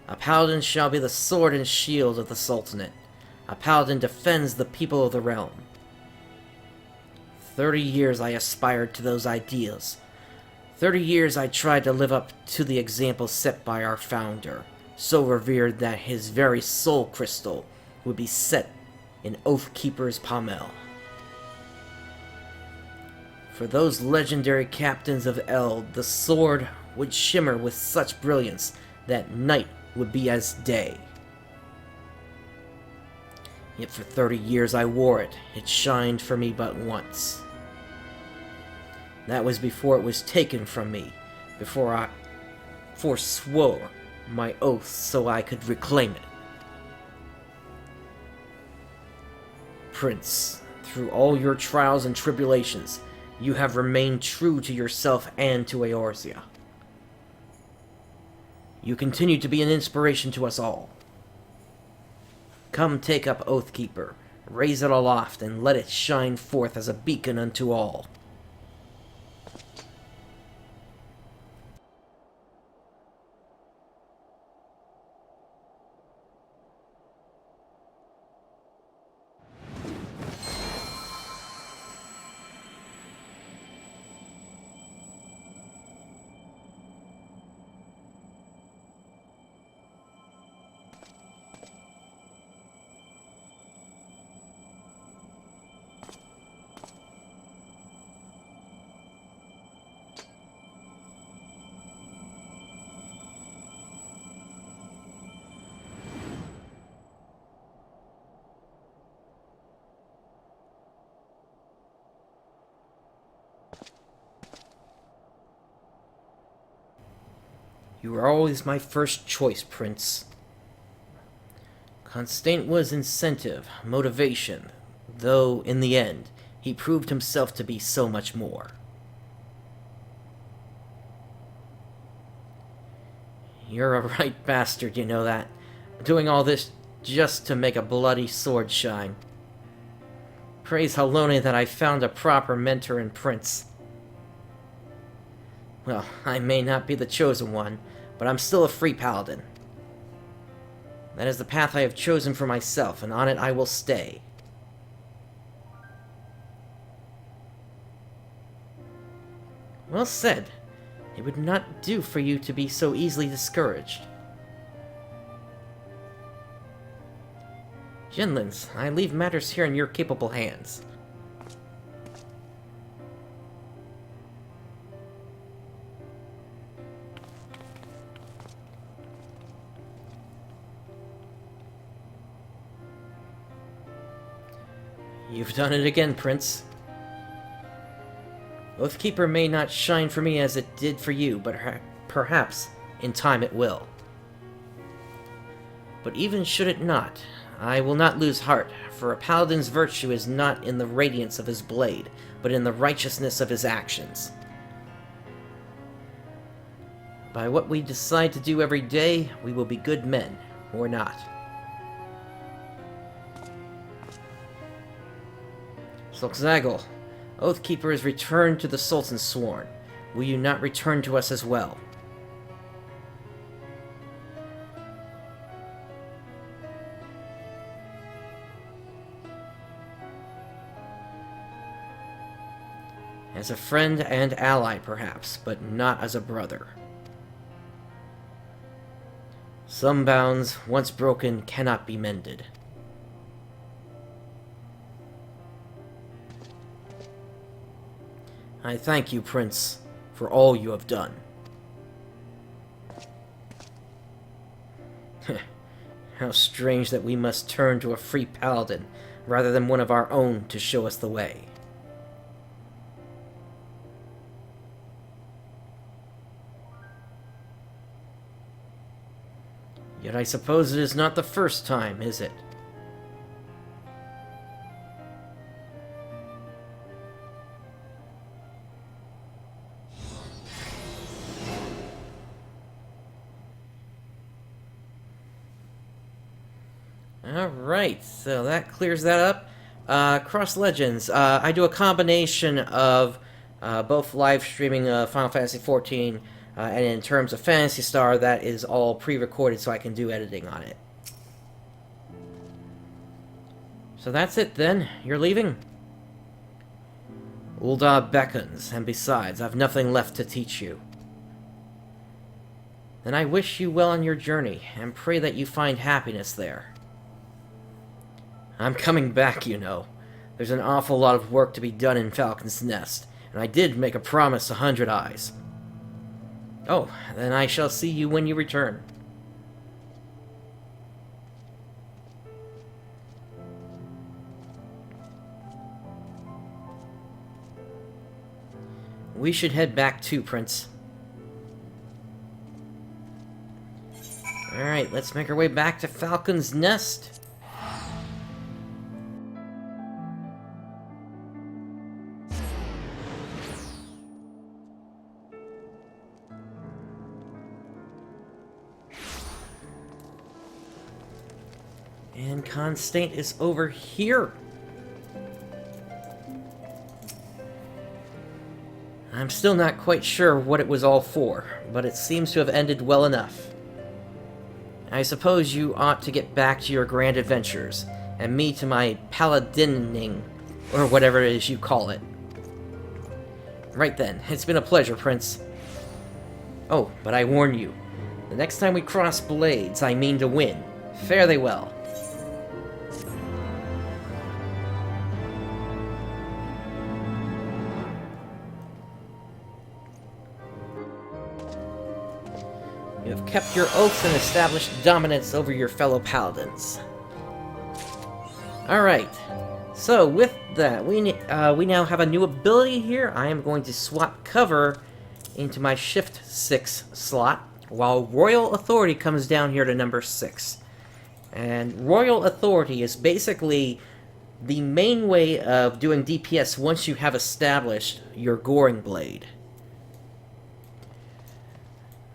A paladin shall be the sword and shield of the Sultanate. A paladin defends the people of the realm. 30 years I aspired to those ideals. 30 years I tried to live up to the example set by our founder, so revered that his very soul crystal would be set in Oathkeeper's pommel. For those legendary captains of Eld, the sword would shimmer with such brilliance that night would be as day. Yet for 30 years I wore it. It shined for me but once. That was before it was taken from me, before I forswore my oath so I could reclaim it. Prince, through all your trials and tribulations, you have remained true to yourself and to Eorzea. You continue to be an inspiration to us all. Come take up Oathkeeper, raise it aloft, and let it shine forth as a beacon unto all. You were always my first choice, Prince. Constant was incentive, motivation, though, in the end, he proved himself to be so much more. You're a right bastard, you know that. Doing all this just to make a bloody sword shine. Praise Halone that I found a proper mentor in Prince. Well, I may not be the chosen one, but I'm still a free paladin. That is the path I have chosen for myself, and on it I will stay. Well said. It would not do for you to be so easily discouraged. Jinlins, I leave matters here in your capable hands. You've done it again, Prince. Oathkeeper may not shine for me as it did for you, but perhaps in time it will. But even should it not, I will not lose heart, for a paladin's virtue is not in the radiance of his blade, but in the righteousness of his actions. By what we decide to do every day, we will be good men, or not. Solxagel, Oathkeeper is returned to the Sultan sworn. Will you not return to us as well? As a friend and ally, perhaps, but not as a brother. Some bounds, once broken, cannot be mended. I thank you, Prince, for all you have done. How strange that we must turn to a free paladin, rather than one of our own to show us the way. Yet I suppose it is not the first time, is it? Alright, so that clears that up. Cross Legends. I do a combination of both live streaming Final Fantasy XIV And in terms of Phantasy Star, that is all pre-recorded so I can do editing on it. So that's it then. You're leaving? Ul'dah beckons, and besides, I've nothing left to teach you. Then I wish you well on your journey, and pray that you find happiness there. I'm coming back, you know. There's an awful lot of work to be done in Falcon's Nest, and I did make a promise 100 Eyes. Oh, then I shall see you when you return. We should head back too, Prince. Alright, let's make our way back to Falcon's Nest. And Constant is over here. I'm still not quite sure what it was all for, but it seems to have ended well enough. I suppose you ought to get back to your grand adventures, and me to my paladining, or whatever it is you call it. Right then, it's been a pleasure, Prince. Oh, but I warn you, the next time we cross blades, I mean to win. Fare thee well. You have kept your oaths and established dominance over your fellow paladins. Alright, so with that, we now have a new ability here. I am going to swap cover into my Shift 6 slot, while Royal Authority comes down here to number 6. And Royal Authority is basically the main way of doing DPS once you have established your Goring Blade.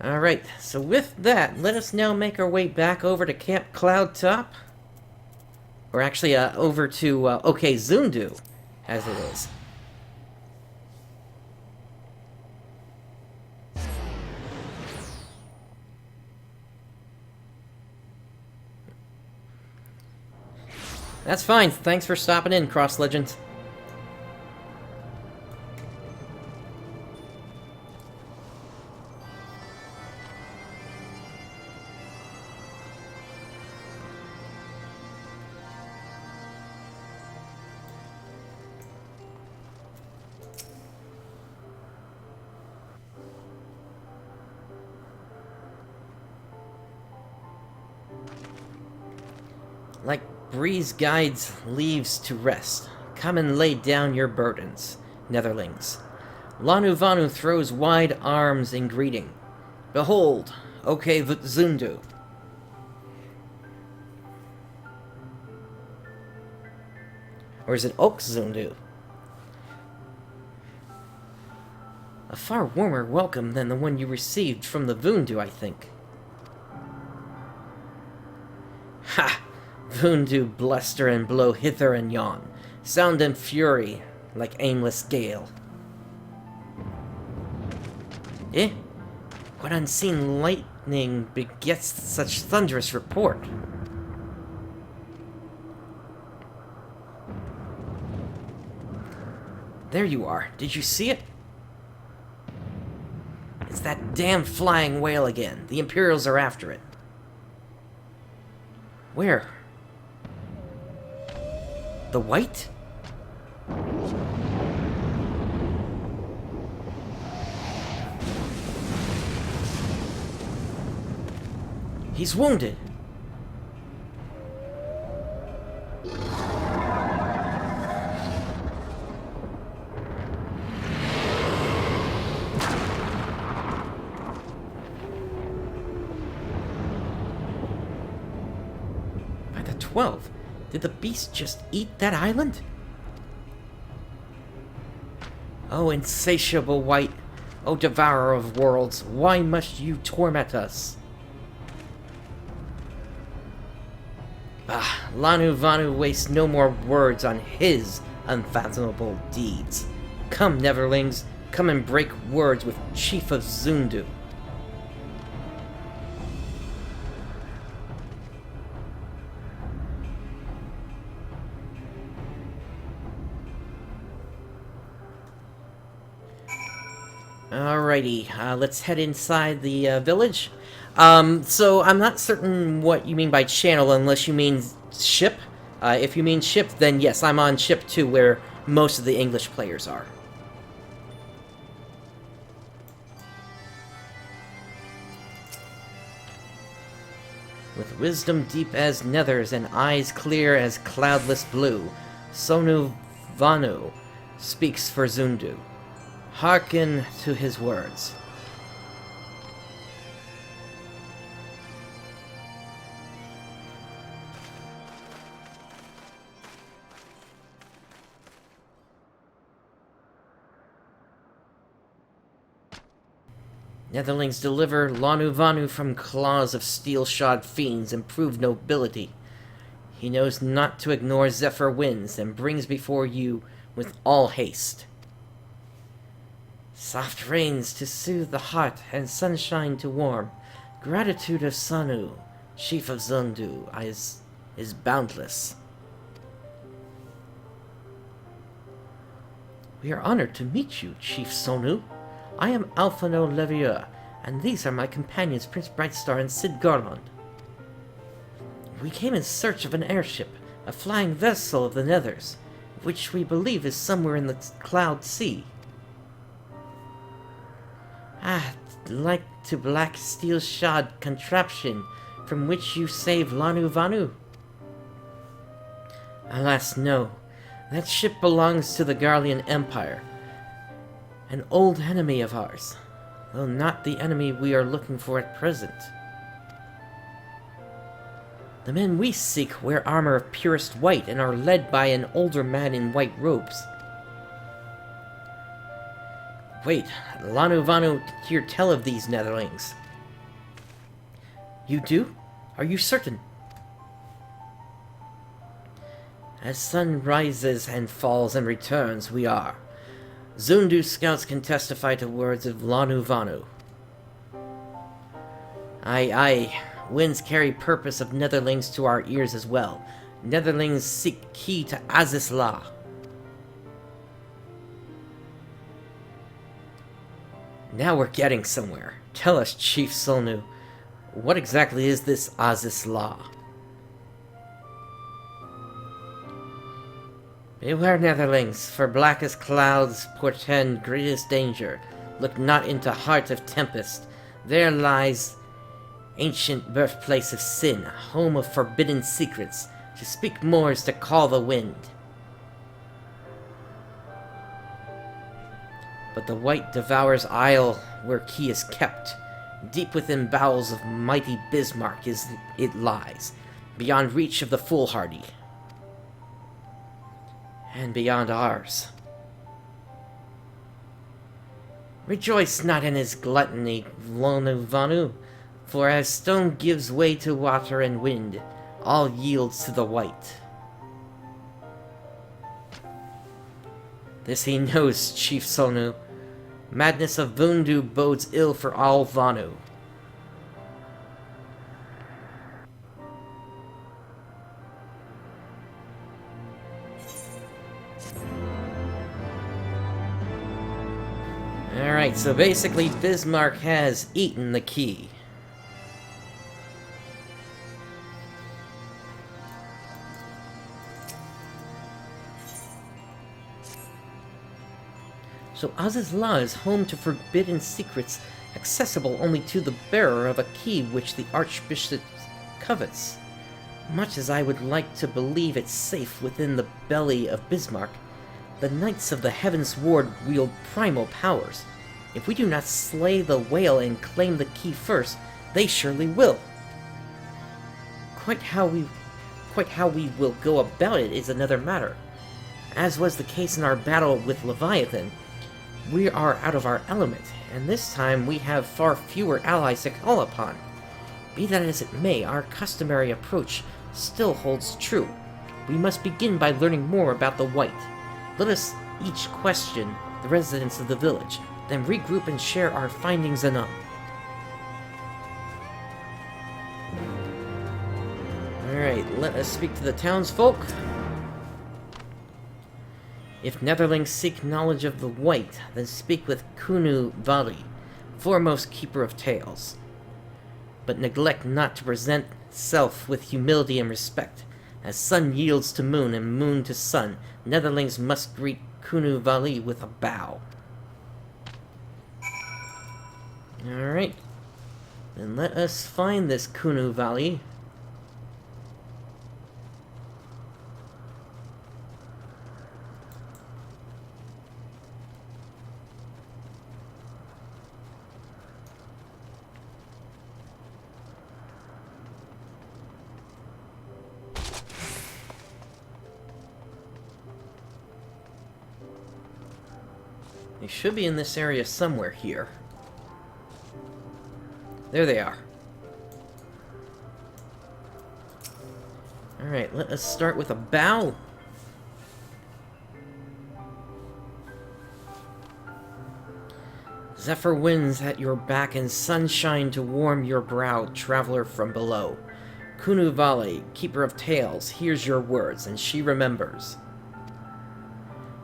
Alright, so with that, let us now make our way back over to Camp Cloudtop. Or actually, over to, OK Zundu, as it is. That's fine, thanks for stopping in, Cross Legends. Like breeze guides leaves to rest, come and lay down your burdens, netherlings. Lanu Vanu throws wide arms in greeting. Behold, OK Zundu. Or is it Ok Zundu? A far warmer welcome than the one you received from the Vundu, I think. Ha! Vundu bluster and blow hither and yon, sound and fury like aimless gale. Eh? What unseen lightning begets such thunderous report? There you are. Did you see it? It's that damn flying whale again. The Imperials are after it. Where? The White? He's wounded. By the 12, did the beast just eat that island? Oh, insatiable White, oh devourer of worlds, why must you torment us? Ah, Lanu Vanu wastes no more words on his unfathomable deeds. Come, Neverlings, come and break words with Chief of Zundu. Alrighty, let's head inside the village. So I'm not certain what you mean by channel unless you mean ship. If you mean ship, then yes, I'm on ship 2 where most of the English players are. With wisdom deep as nethers and eyes clear as cloudless blue, Sonu Vanu speaks for Zundu. Hearken to his words. Netherlings deliver Lanu Vanu from claws of steel-shod fiends and prove nobility. He knows not to ignore Zephyr winds and brings before you with all haste. Soft rains to soothe the heart and sunshine to warm. Gratitude of Sanu, chief of Zundu, is boundless. We are honored to meet you, Chief Sonu. I am Alphano Levieux, and these are my companions PrinceBrightstar and Sid Garland. We came in search of an airship, a flying vessel of the Nethers, which we believe is somewhere in the Cloud Sea. Like to black steel-shod contraption from which you saved Lanu Vanu? Alas, no. That ship belongs to the Garlean Empire, an old enemy of ours, though not the enemy we are looking for at present. The men we seek wear armor of purest white and are led by an older man in white robes. Wait, Lanu Vanu hear tell of these Netherlings. You do? Are you certain? As sun rises and falls and returns, we are. Zundu scouts can testify to words of Lanu Vanu. Aye, winds carry purpose of Netherlings to our ears as well. Netherlings seek key to Aziz La. Now we're getting somewhere. Tell us, Chief Sonu, what exactly is this Aziz La? Beware, Netherlings, for blackest clouds portend greatest danger. Look not into heart of tempest. There lies ancient birthplace of sin, home of forbidden secrets. To speak more is to call the wind. But the white devours isle where key is kept. Deep within bowels of mighty Bismarck it lies, beyond reach of the foolhardy. And beyond ours. Rejoice not in his gluttony, Lanu Vanu, for as stone gives way to water and wind, all yields to the white. This he knows, Chief Sonu. Madness of Vundu bodes ill for all Vanu. Alright, so basically Bismarck has eaten the key. So Aziz La is home to forbidden secrets, accessible only to the bearer of a key which the Archbishop covets. Much as I would like to believe it's safe within the belly of Bismarck, the Knights of the Heavensward wield primal powers. If we do not slay the whale and claim the key first, they surely will. Quite how we will go about it is another matter. As was the case in our battle with Leviathan, we are out of our element, and this time we have far fewer allies to call upon. Be that as it may, our customary approach still holds true. We must begin by learning more about the White. Let us each question the residents of the village, then regroup and share our findings anon. Alright, let us speak to the townsfolk. If Netherlings seek knowledge of the White, then speak with Kunu Vali. foremost keeper of tales. But neglect not to present self with humility and respect. As sun yields to moon and moon to sun, netherlings must greet Kunu Vali with a bow. Alright. Then let us find this Kunu Vali. They should be in this area somewhere here. There they are. Alright, let us start with a bow. Zephyr winds at your back and sunshine to warm your brow, traveler from below. Kunu Vali, keeper of tales, hears your words, and she remembers.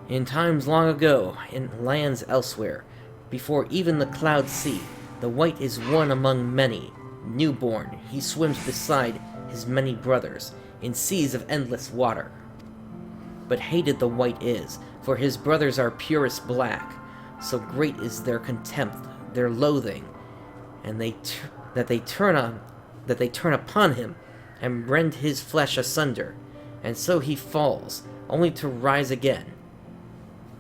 In times long ago, in lands elsewhere, before even the clouds see, the white is one among many. Newborn, he swims beside his many brothers, in seas of endless water. But hated the white is, for his brothers are purest black. So great is their contempt, their loathing, and that they turn upon him, and rend his flesh asunder, and so he falls, only to rise again.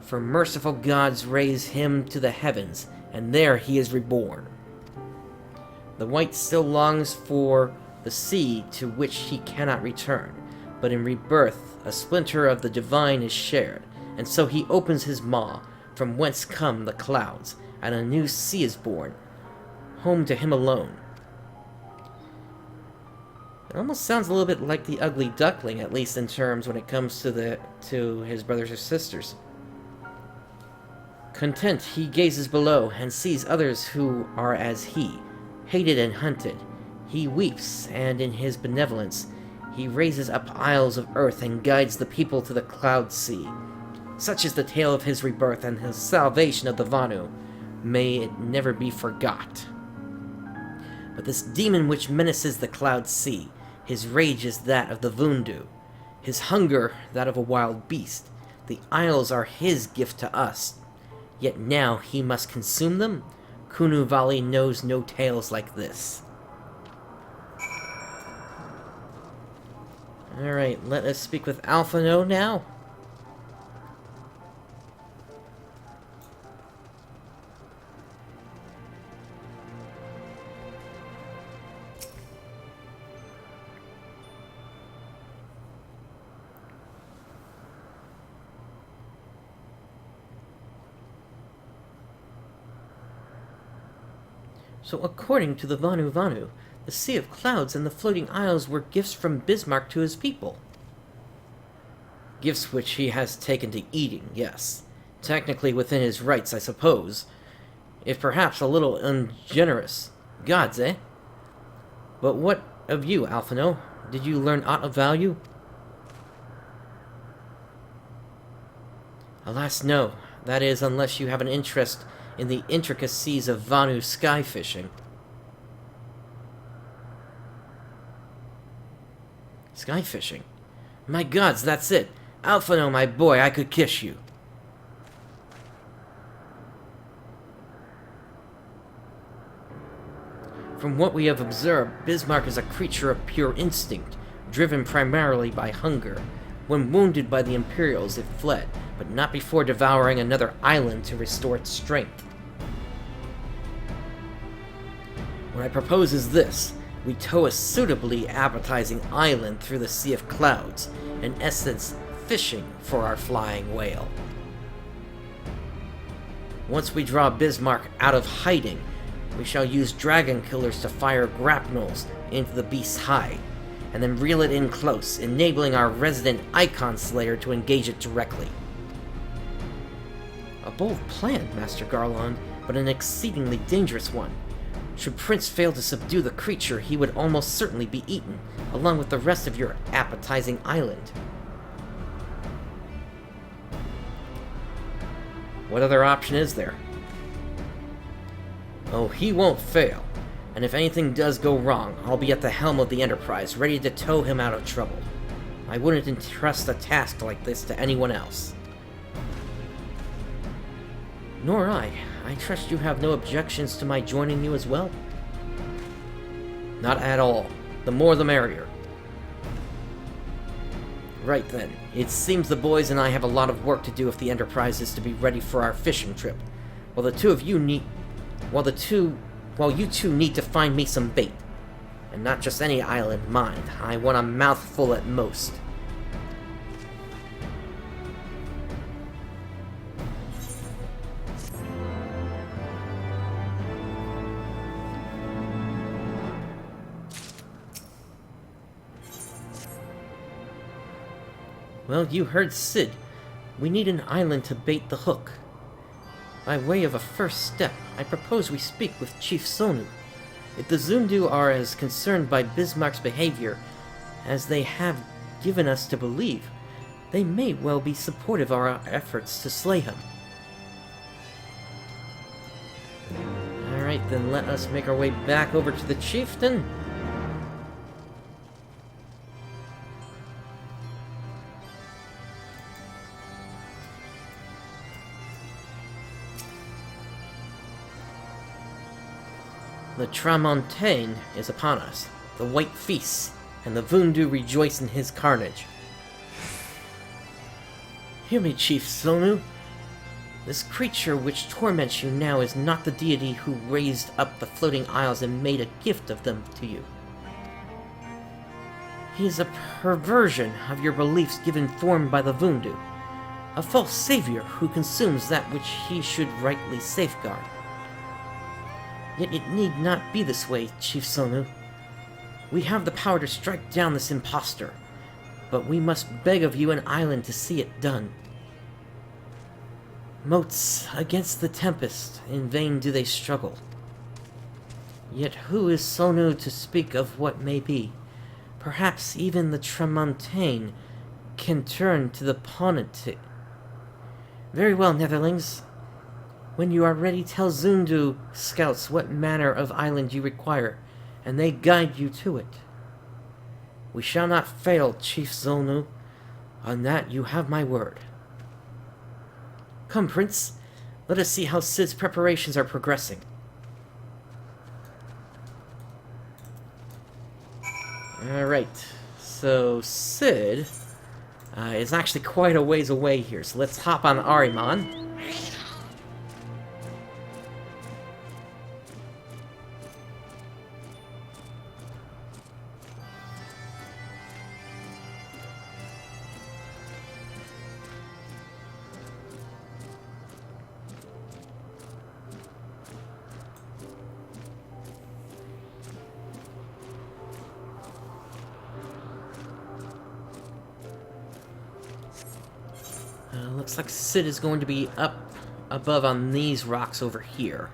For merciful gods raise him to the heavens, and there he is reborn. The white still longs for the sea to which he cannot return, but in rebirth a splinter of the divine is shared, and so he opens his maw, from whence come the clouds, and a new sea is born, home to him alone. It almost sounds a little bit like the ugly duckling, at least in terms when it comes to his brothers or sisters. Content, he gazes below, and sees others who are as he, hated and hunted. He weeps, and in his benevolence, he raises up isles of earth and guides the people to the cloud sea. Such is the tale of his rebirth and his salvation of the Vanu. May it never be forgot. But this demon which menaces the cloud sea, his rage is that of the Vundu, his hunger that of a wild beast. The isles are his gift to us. Yet now he must consume them? Kunu Vali knows no tales like this. Alright, let us speak with Alphino now. So according to the Vanu, the Sea of Clouds and the Floating Isles were gifts from Bismarck to his people. Gifts which he has taken to eating, yes. Technically within his rights, I suppose. If perhaps a little ungenerous. Gods, eh? But what of you, Alphino? Did you learn aught of value? Alas, no. That is, unless you have an interest in the intricacies of Vanu sky fishing. Sky fishing? My gods, that's it! Alphino, my boy, I could kiss you. From what we have observed, Bismarck is a creature of pure instinct, driven primarily by hunger. When wounded by the Imperials, it fled, but not before devouring another island to restore its strength. What I propose is this. We tow a suitably appetizing island through the Sea of Clouds, in essence, fishing for our flying whale. Once we draw Bismarck out of hiding, we shall use dragon killers to fire grapnels into the beast's hide, and then reel it in close, enabling our resident Icon Slayer to engage it directly. A bold plan, Master Garland, but an exceedingly dangerous one. Should Prince fail to subdue the creature, he would almost certainly be eaten, along with the rest of your appetizing island. What other option is there? Oh, he won't fail. And if anything does go wrong, I'll be at the helm of the Enterprise, ready to tow him out of trouble. I wouldn't entrust a task like this to anyone else. Nor I. I trust you have no objections to my joining you as well? Not at all. The more the merrier. Right then. It seems the boys and I have a lot of work to do if the Enterprise is to be ready for our fishing trip. While you two need to find me some bait. And not just any island, mind. I want a mouthful at most. Well, you heard Sid. We need an island to bait the hook. By way of a first step, I propose we speak with Chief Sonu. If the Zundu are as concerned by Bismarck's behavior as they have given us to believe, they may well be supportive of our efforts to slay him. Alright, then let us make our way back over to the chieftain. The Tramontane is upon us, the White feasts, and the Vundu rejoice in his carnage. Hear me, Chief Sonu. This creature which torments you now is not the deity who raised up the floating isles and made a gift of them to you. He is a perversion of your beliefs given form by the Vundu, a false savior who consumes that which he should rightly safeguard. Yet it need not be this way, Chief Sonu. We have the power to strike down this impostor, but we must beg of you an island to see it done. Moats against the tempest, in vain do they struggle. Yet who is Sonu to speak of what may be? Perhaps even the Tramontane can turn to the Ponente. Very well, Netherlings. When you are ready, tell Zundu scouts what manner of island you require, and they guide you to it. We shall not fail, Chief Sonu. On that you have my word. Come, Prince. Let us see how Sid's preparations are progressing. Alright, so Sid is actually quite a ways away here, so let's hop on Ahriman. Looks like Sid is going to be up above on these rocks over here.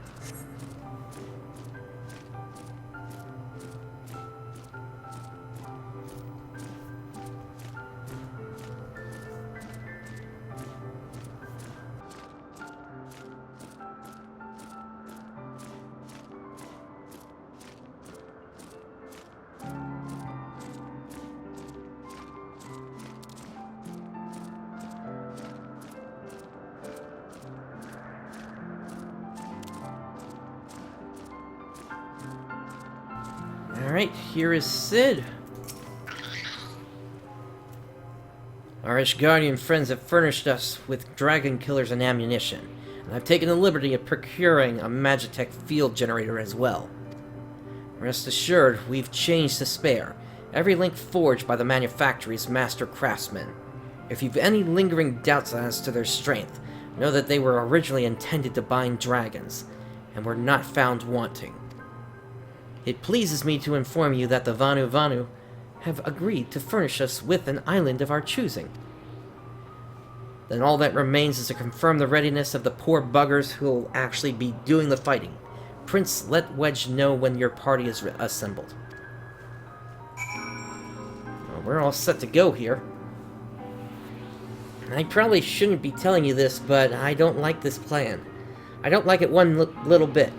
Alright, here is Sid. Our Ishgardian friends have furnished us with dragon killers and ammunition, and I've taken the liberty of procuring a Magitech field generator as well. Rest assured, we've changed to spare, every link forged by the manufactory's master craftsmen. If you've any lingering doubts as to their strength, know that they were originally intended to bind dragons, and were not found wanting. It pleases me to inform you that the Vanu Vanu have agreed to furnish us with an island of our choosing. Then all that remains is to confirm the readiness of the poor buggers who will actually be doing the fighting. Prince, let Wedge know when your party is assembled. Well, we're all set to go here. I probably shouldn't be telling you this, but I don't like this plan. I don't like it one little bit.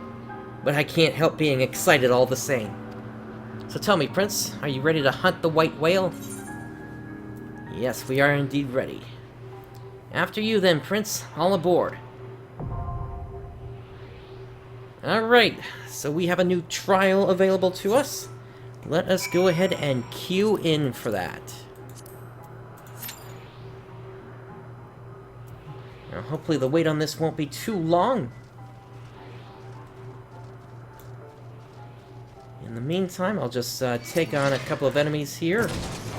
but I can't help being excited all the same. So tell me, Prince, are you ready to hunt the white whale? Yes, we are indeed ready. After you then, Prince. All aboard. Alright, so we have a new trial available to us. Let us go ahead and queue in for that. Now, hopefully the wait on this won't be too long. In the meantime, I'll just take on a couple of enemies here,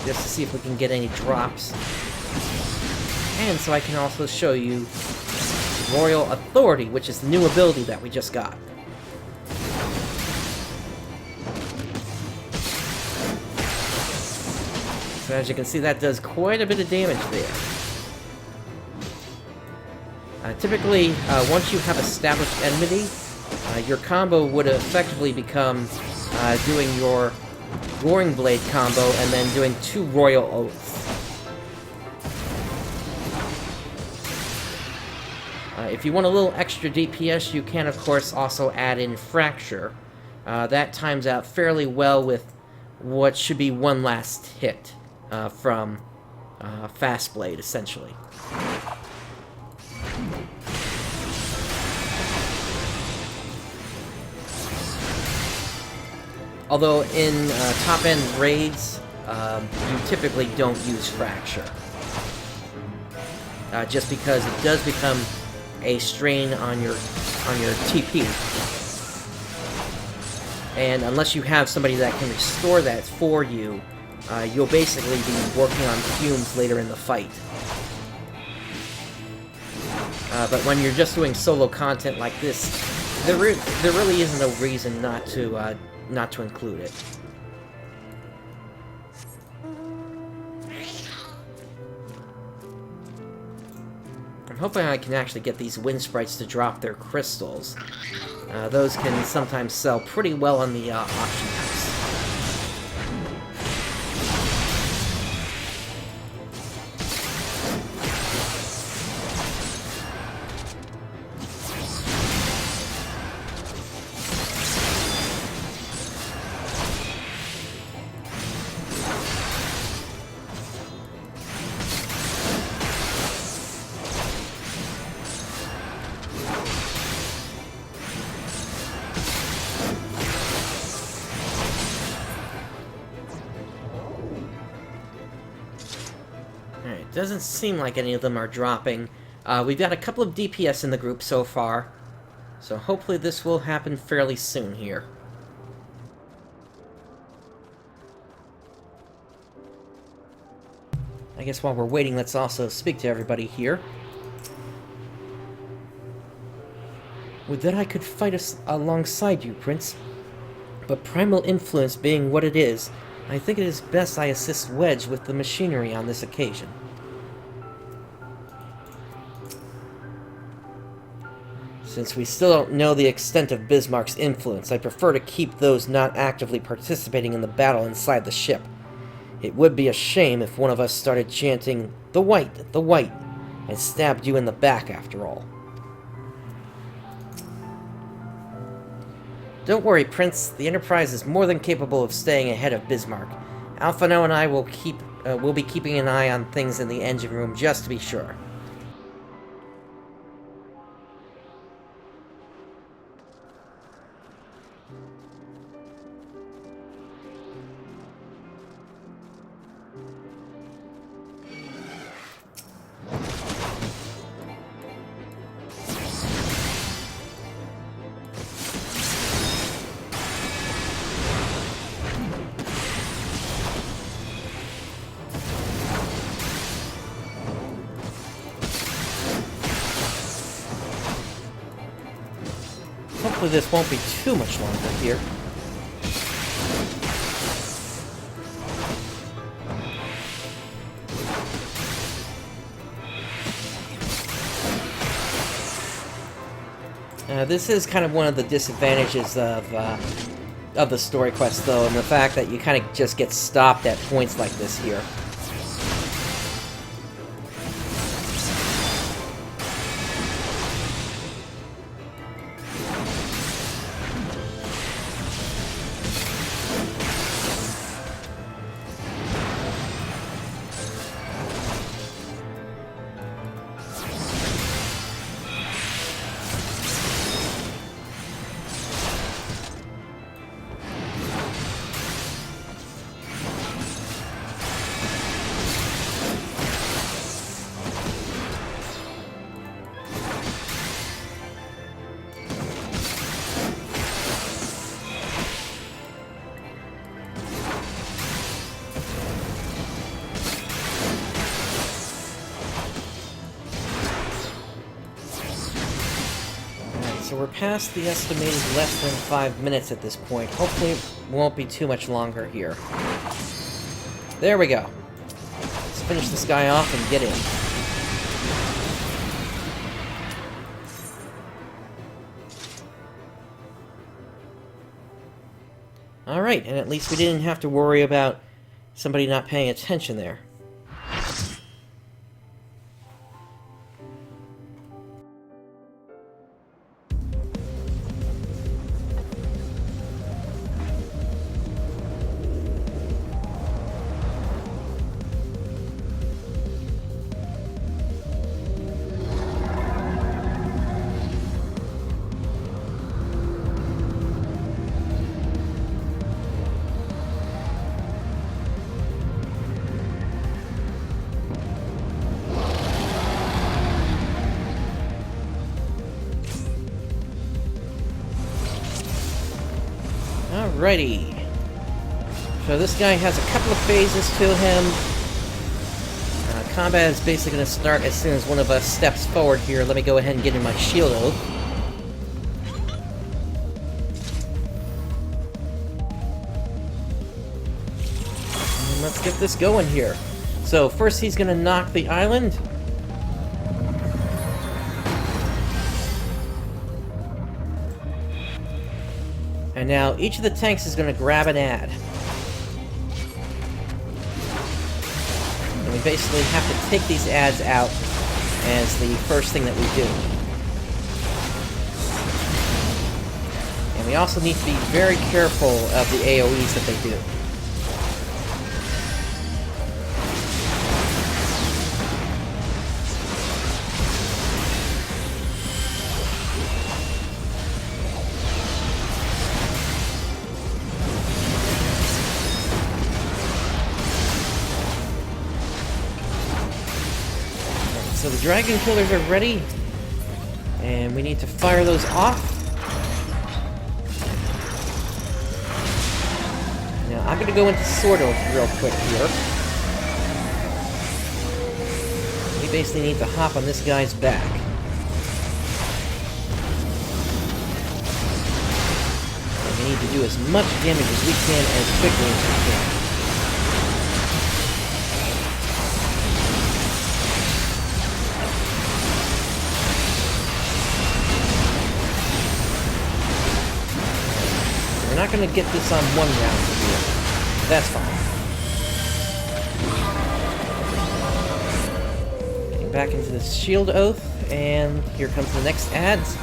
just to see if we can get any drops. And so I can also show you Royal Authority, which is the new ability that we just got. So as you can see, that does quite a bit of damage there. Typically, once you have established enmity, your combo would effectively become doing your Roaring Blade combo and then doing 2 Royal Oaths. If you want a little extra DPS, you can, of course, also add in Fracture. That times out fairly well with what should be one last hit from Fast Blade, essentially. Although in top-end raids, you typically don't use Fracture. Just because it does become a strain on your TP. And unless you have somebody that can restore that for you, you'll basically be working on fumes later in the fight. But when you're just doing solo content like this, there really isn't a reason not to include it. I'm hoping I can actually get these wind sprites to drop their crystals. Those can sometimes sell pretty well on the auction house. Doesn't seem like any of them are dropping. We've got a couple of DPS in the group so far, so hopefully this will happen fairly soon here. I guess while we're waiting, let's also speak to everybody here. Would that I could fight alongside you, Prince. But primal influence being what it is, I think it is best I assist Wedge with the machinery on this occasion. Since we still don't know the extent of Bismarck's influence, I prefer to keep those not actively participating in the battle inside the ship. It would be a shame if one of us started chanting, the white, and stabbed you in the back after all. Don't worry, Prince. The Enterprise is more than capable of staying ahead of Bismarck. Alphano and I will be keeping an eye on things in the engine room just to be sure. Hopefully this won't be too much longer here. This is kind of one of the disadvantages of the story quest, though, and the fact that you kind of just get stopped at points like this here. so we're past the estimated less than 5 minutes at this point. Hopefully it won't be too much longer here. There we go. Let's finish this guy off and get in. Alright, and at least we didn't have to worry about somebody not paying attention there. Alrighty. So this guy has a couple of phases to him. Combat is basically going to start as soon as one of us steps forward here. Let me go ahead and get in my shield oath. And let's get this going here. So first he's going to knock the island. And now each of the tanks is going to grab an ad. And we basically have to take these ads out as the first thing that we do. And we also need to be very careful of the AoEs that they do. So the dragon killers are ready, and we need to fire those off. Now I'm going to go into Sword Oath real quick here. We basically need to hop on this guy's back. And we need to do as much damage as we can as quickly as we can. We're not going to get this on one round here. That's fine. Getting back into this shield oath, and here comes the next ads.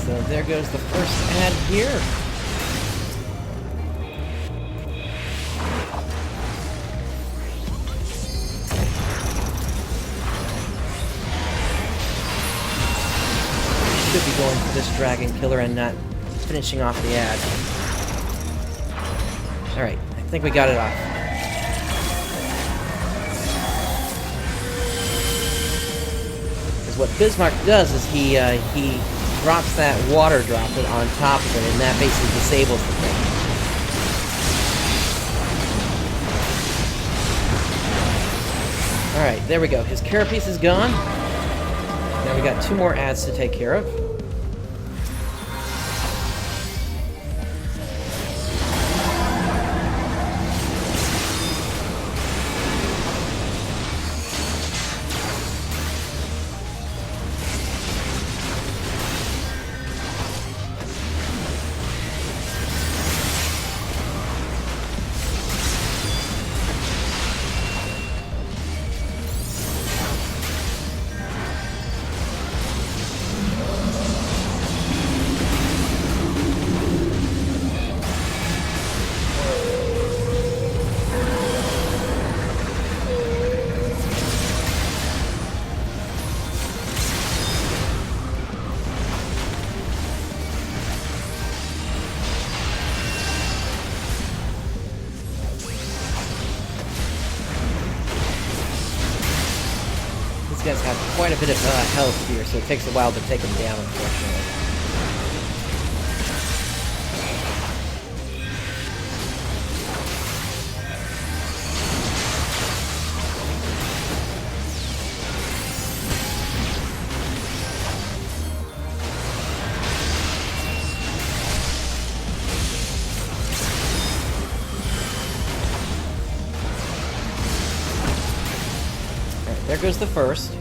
So there goes the first ad here. Should be going for this dragon killer and not finishing off the ad. Alright, I think we got it off. Because what Bismarck does is he drops that water droplet on top of it, and that basically disables the thing. Alright, there we go. His carapace is gone. Now we got 2 more ads to take care of. guys have quite a bit of health here, so it takes a while to take them down, unfortunately. There goes the first.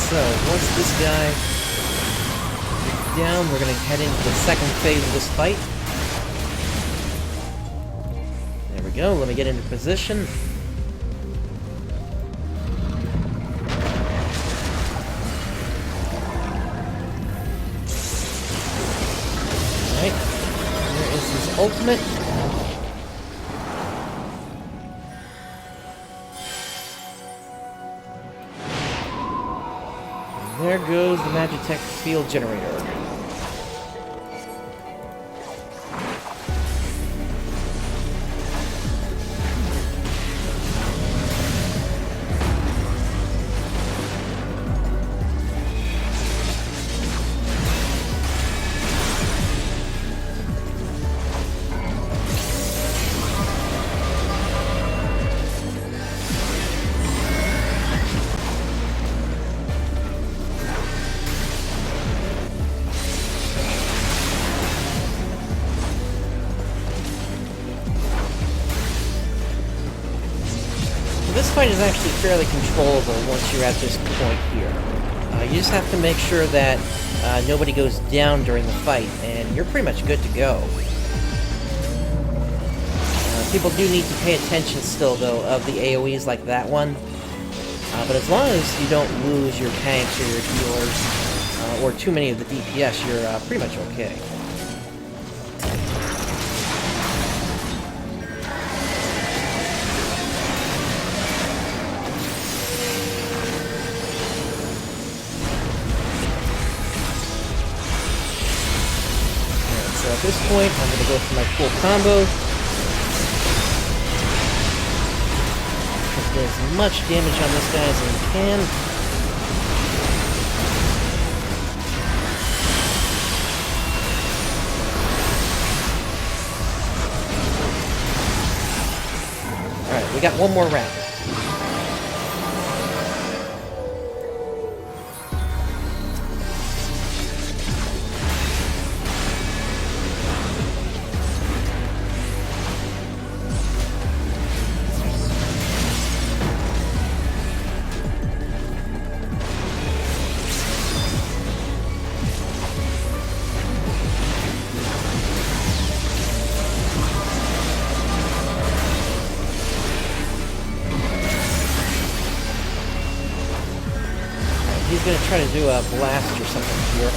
So, once this guy is down, we're going to head into the second phase of this fight. There we go, let me get into position. Alright, there is his ultimate. There goes the Magitech field generator. This fight is actually fairly controllable once you're at this point here. You just have to make sure that nobody goes down during the fight, and you're pretty much good to go. People do need to pay attention still, though, of the AoEs like that one. But as long as you don't lose your tanks or your healers, or too many of the DPS, you're pretty much okay. So at this point, I'm going to go for my full combo. Get as much damage on this guy as I can. Alright, we got one more round. He's gonna try to do a blast or something here.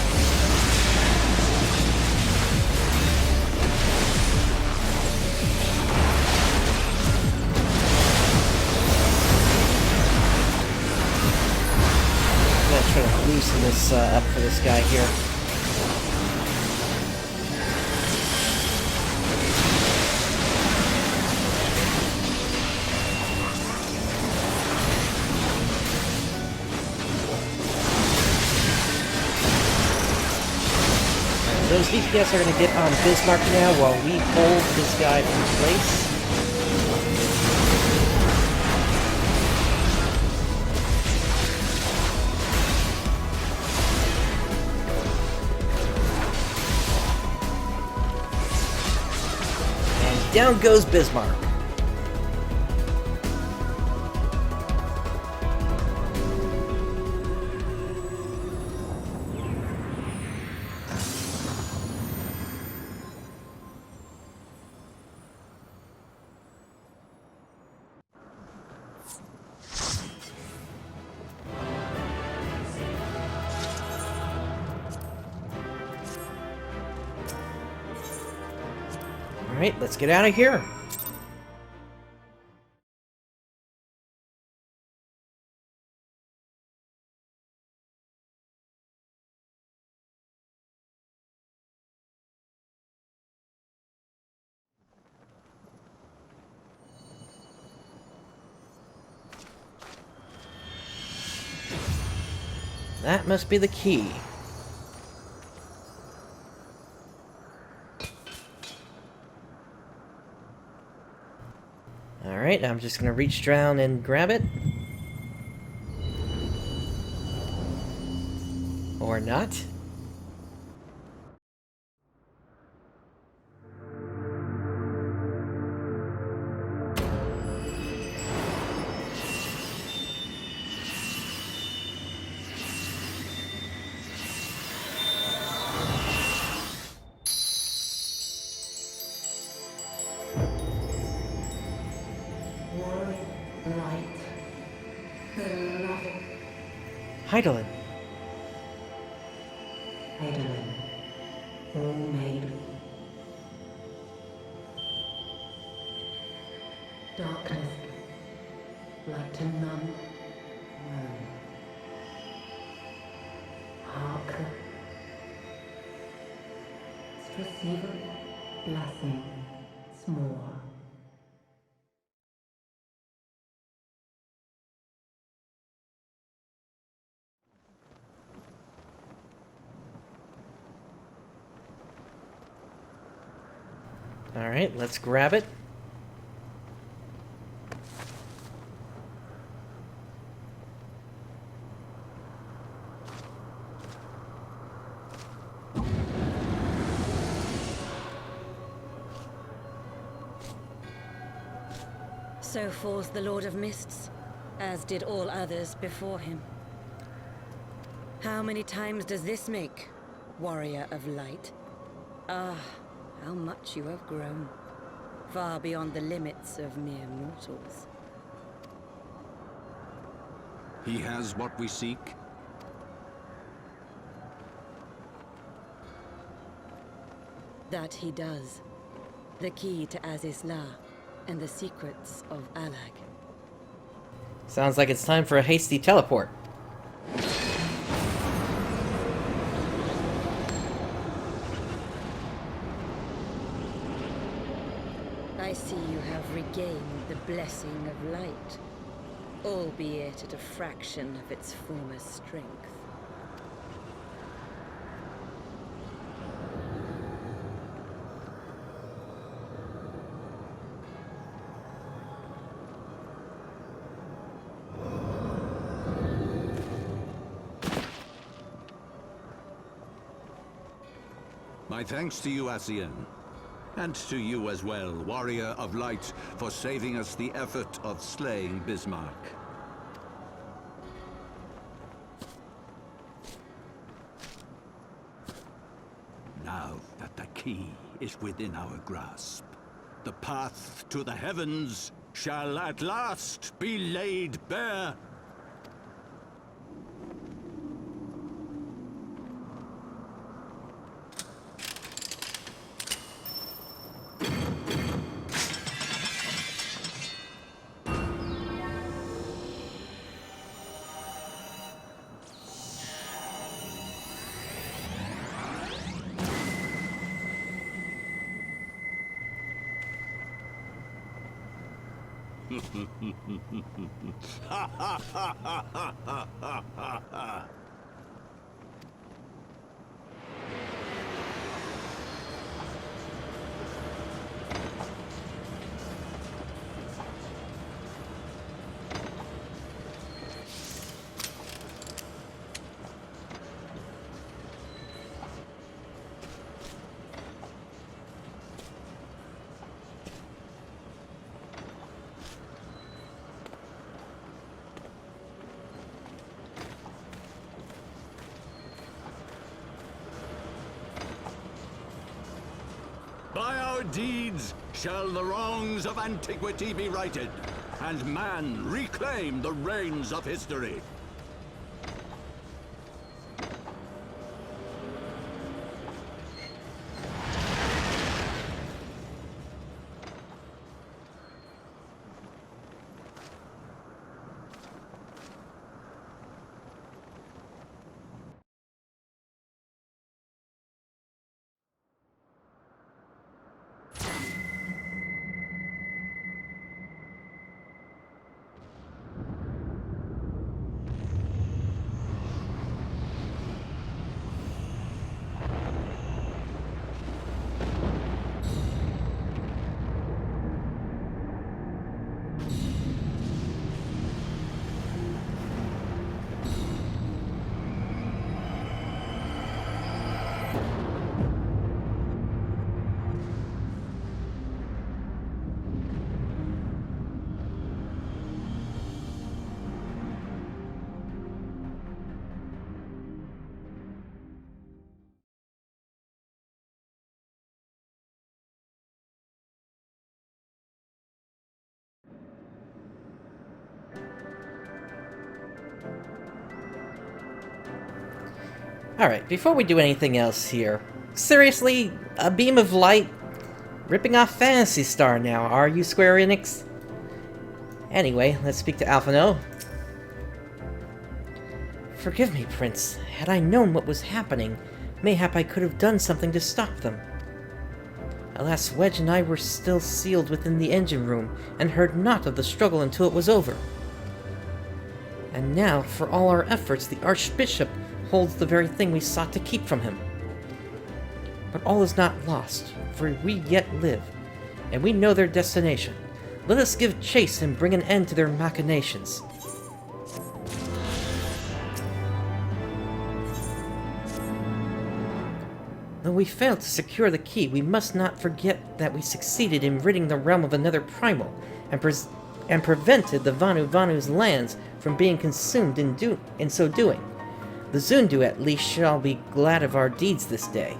I'm gonna try to loosen this up for this guy here. Those DPS are going to get on Bismarck now while we hold this guy in place. And down goes Bismarck. Alright, let's get out of here. That must be the key. Alright, I'm just gonna reach down and grab it. Or not. Heidelin. Heidelin, all made. Darkness, light to none. Moon. Hark. Receiver, blessing, small. Alright, let's grab it. So falls the Lord of Mists, as did all others before him. How many times does this make, warrior of light? Ah, how much you have grown, far beyond the limits of mere mortals. He has what we seek. That he does. The key to Azizla and the secrets of Alag. Sounds like it's time for a hasty teleport. I see you have regained the blessing of light, albeit at a fraction of its former strength. My thanks to you, Ascian. And to you as well, Warrior of Light, for saving us the effort of slaying Bismarck. Now that the key is within our grasp, the path to the heavens shall at last be laid bare. By our deeds shall the wrongs of antiquity be righted, and man reclaim the reins of history. Alright, before we do anything else here, seriously, a beam of light? Ripping off Phantasy Star now, are you, Square Enix? Anyway, let's speak to Alphino. Forgive me, Prince. Had I known what was happening, mayhap I could have done something to stop them. Alas, Wedge and I were still sealed within the engine room, and heard naught of the struggle until it was over. And now, for all our efforts, the Archbishop holds the very thing we sought to keep from him. But all is not lost, for we yet live, and we know their destination. Let us give chase and bring an end to their machinations. Though we failed to secure the key, we must not forget that we succeeded in ridding the realm of another primal, and prevented the Vanu Vanu's lands from being consumed in so doing. The Zundu at least shall be glad of our deeds this day.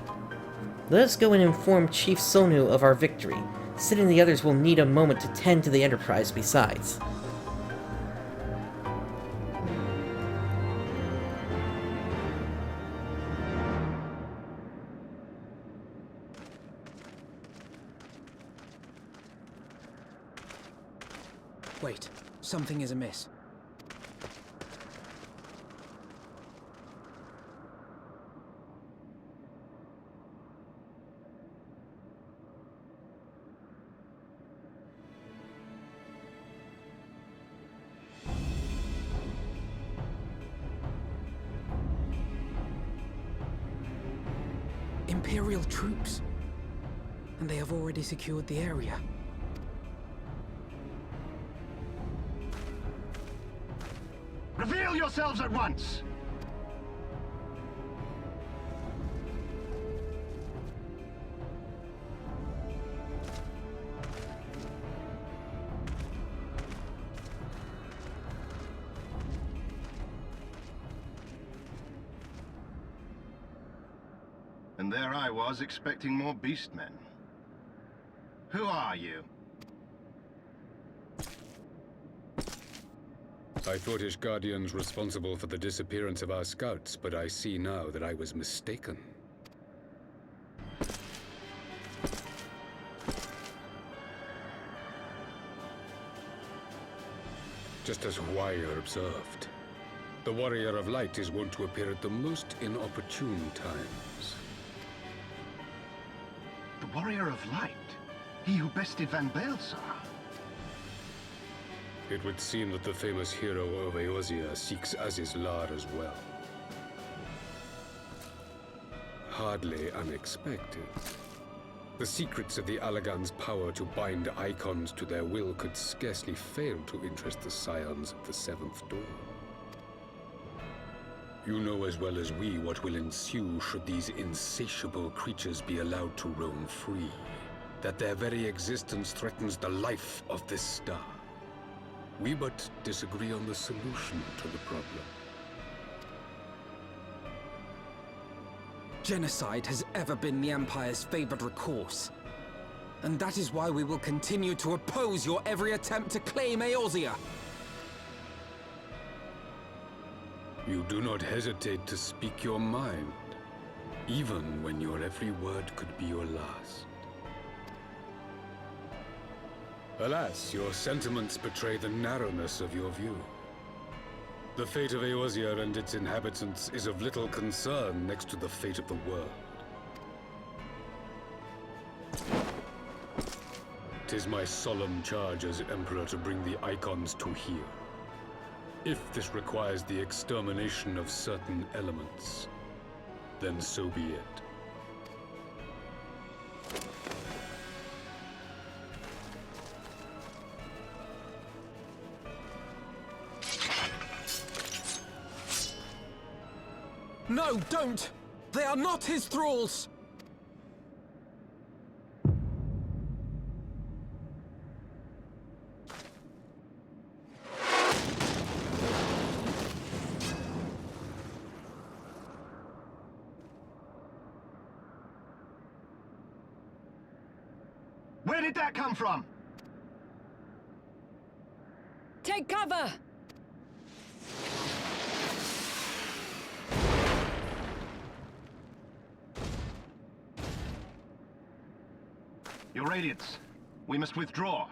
Let us go and inform Chief Sonu of our victory. Sid and the others will need a moment to tend to the Enterprise besides. Wait, something is amiss. Imperial troops. And they have already secured the area. Reveal yourselves at once! And there I was, expecting more beastmen. Who are you? I thought Ishgardians responsible for the disappearance of our scouts, but I see now that I was mistaken. Just as Wire observed, the Warrior of Light is wont to appear at the most inopportune times. The Warrior of Light? He who bested Van Baelsar? It would seem that the famous hero of Eorzea seeks Azizlar as well. Hardly unexpected. The secrets of the Allagan's power to bind icons to their will could scarcely fail to interest the Scions of the Seventh Dawn. You know as well as we what will ensue should these insatiable creatures be allowed to roam free. That their very existence threatens the life of this star. We but disagree on the solution to the problem. Genocide has ever been the Empire's favored recourse. And that is why we will continue to oppose your every attempt to claim Eorzea. You do not hesitate to speak your mind, even when your every word could be your last. Alas, your sentiments betray the narrowness of your view. The fate of Eorzea and its inhabitants is of little concern next to the fate of the world. 'Tis my solemn charge as Emperor to bring the icons to here. If this requires the extermination of certain elements, then so be it. No, don't! They are not his thralls! Where did that come from? Take cover! Your Radiance, we must withdraw.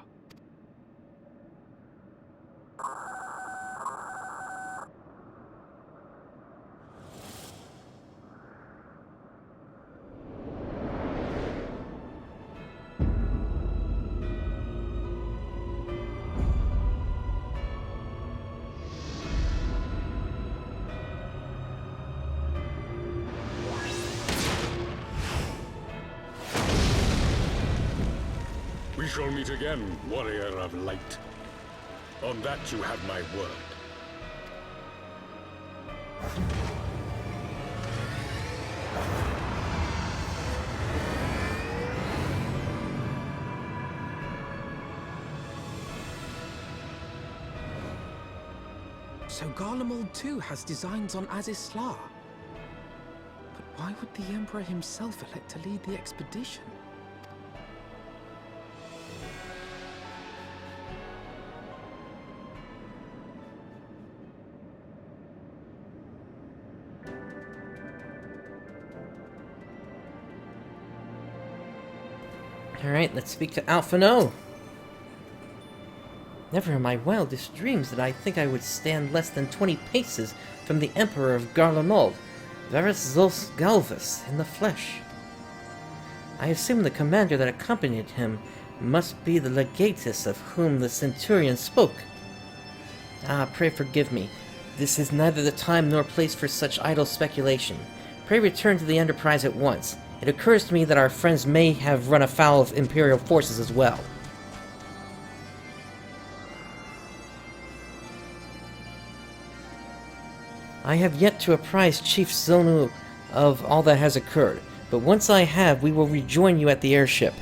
We shall meet again, warrior of light. On that you have my word. So Garlemald too has designs on Azizla. But why would the Emperor himself elect to lead the expedition? Alright, let's speak to Alphino. Never in my wildest dreams did I think I would stand less than 20 paces from the Emperor of Garlemald, Varus Zos Galvus, in the flesh. I assume the commander that accompanied him must be the legatus of whom the centurion spoke. Ah, pray forgive me. This is neither the time nor place for such idle speculation. Pray return to the Enterprise at once. It occurs to me that our friends may have run afoul of Imperial forces as well. I have yet to apprise Chief Zonu of all that has occurred, but once I have, we will rejoin you at the airship.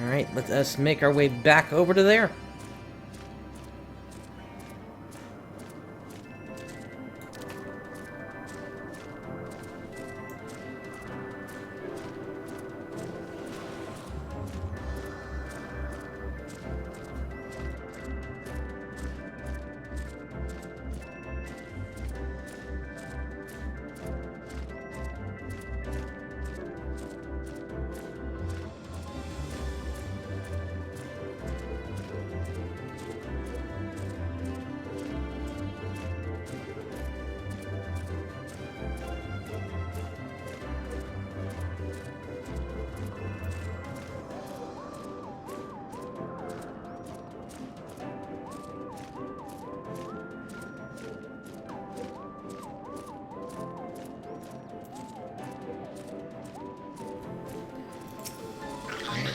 Alright, let us make our way back over to there.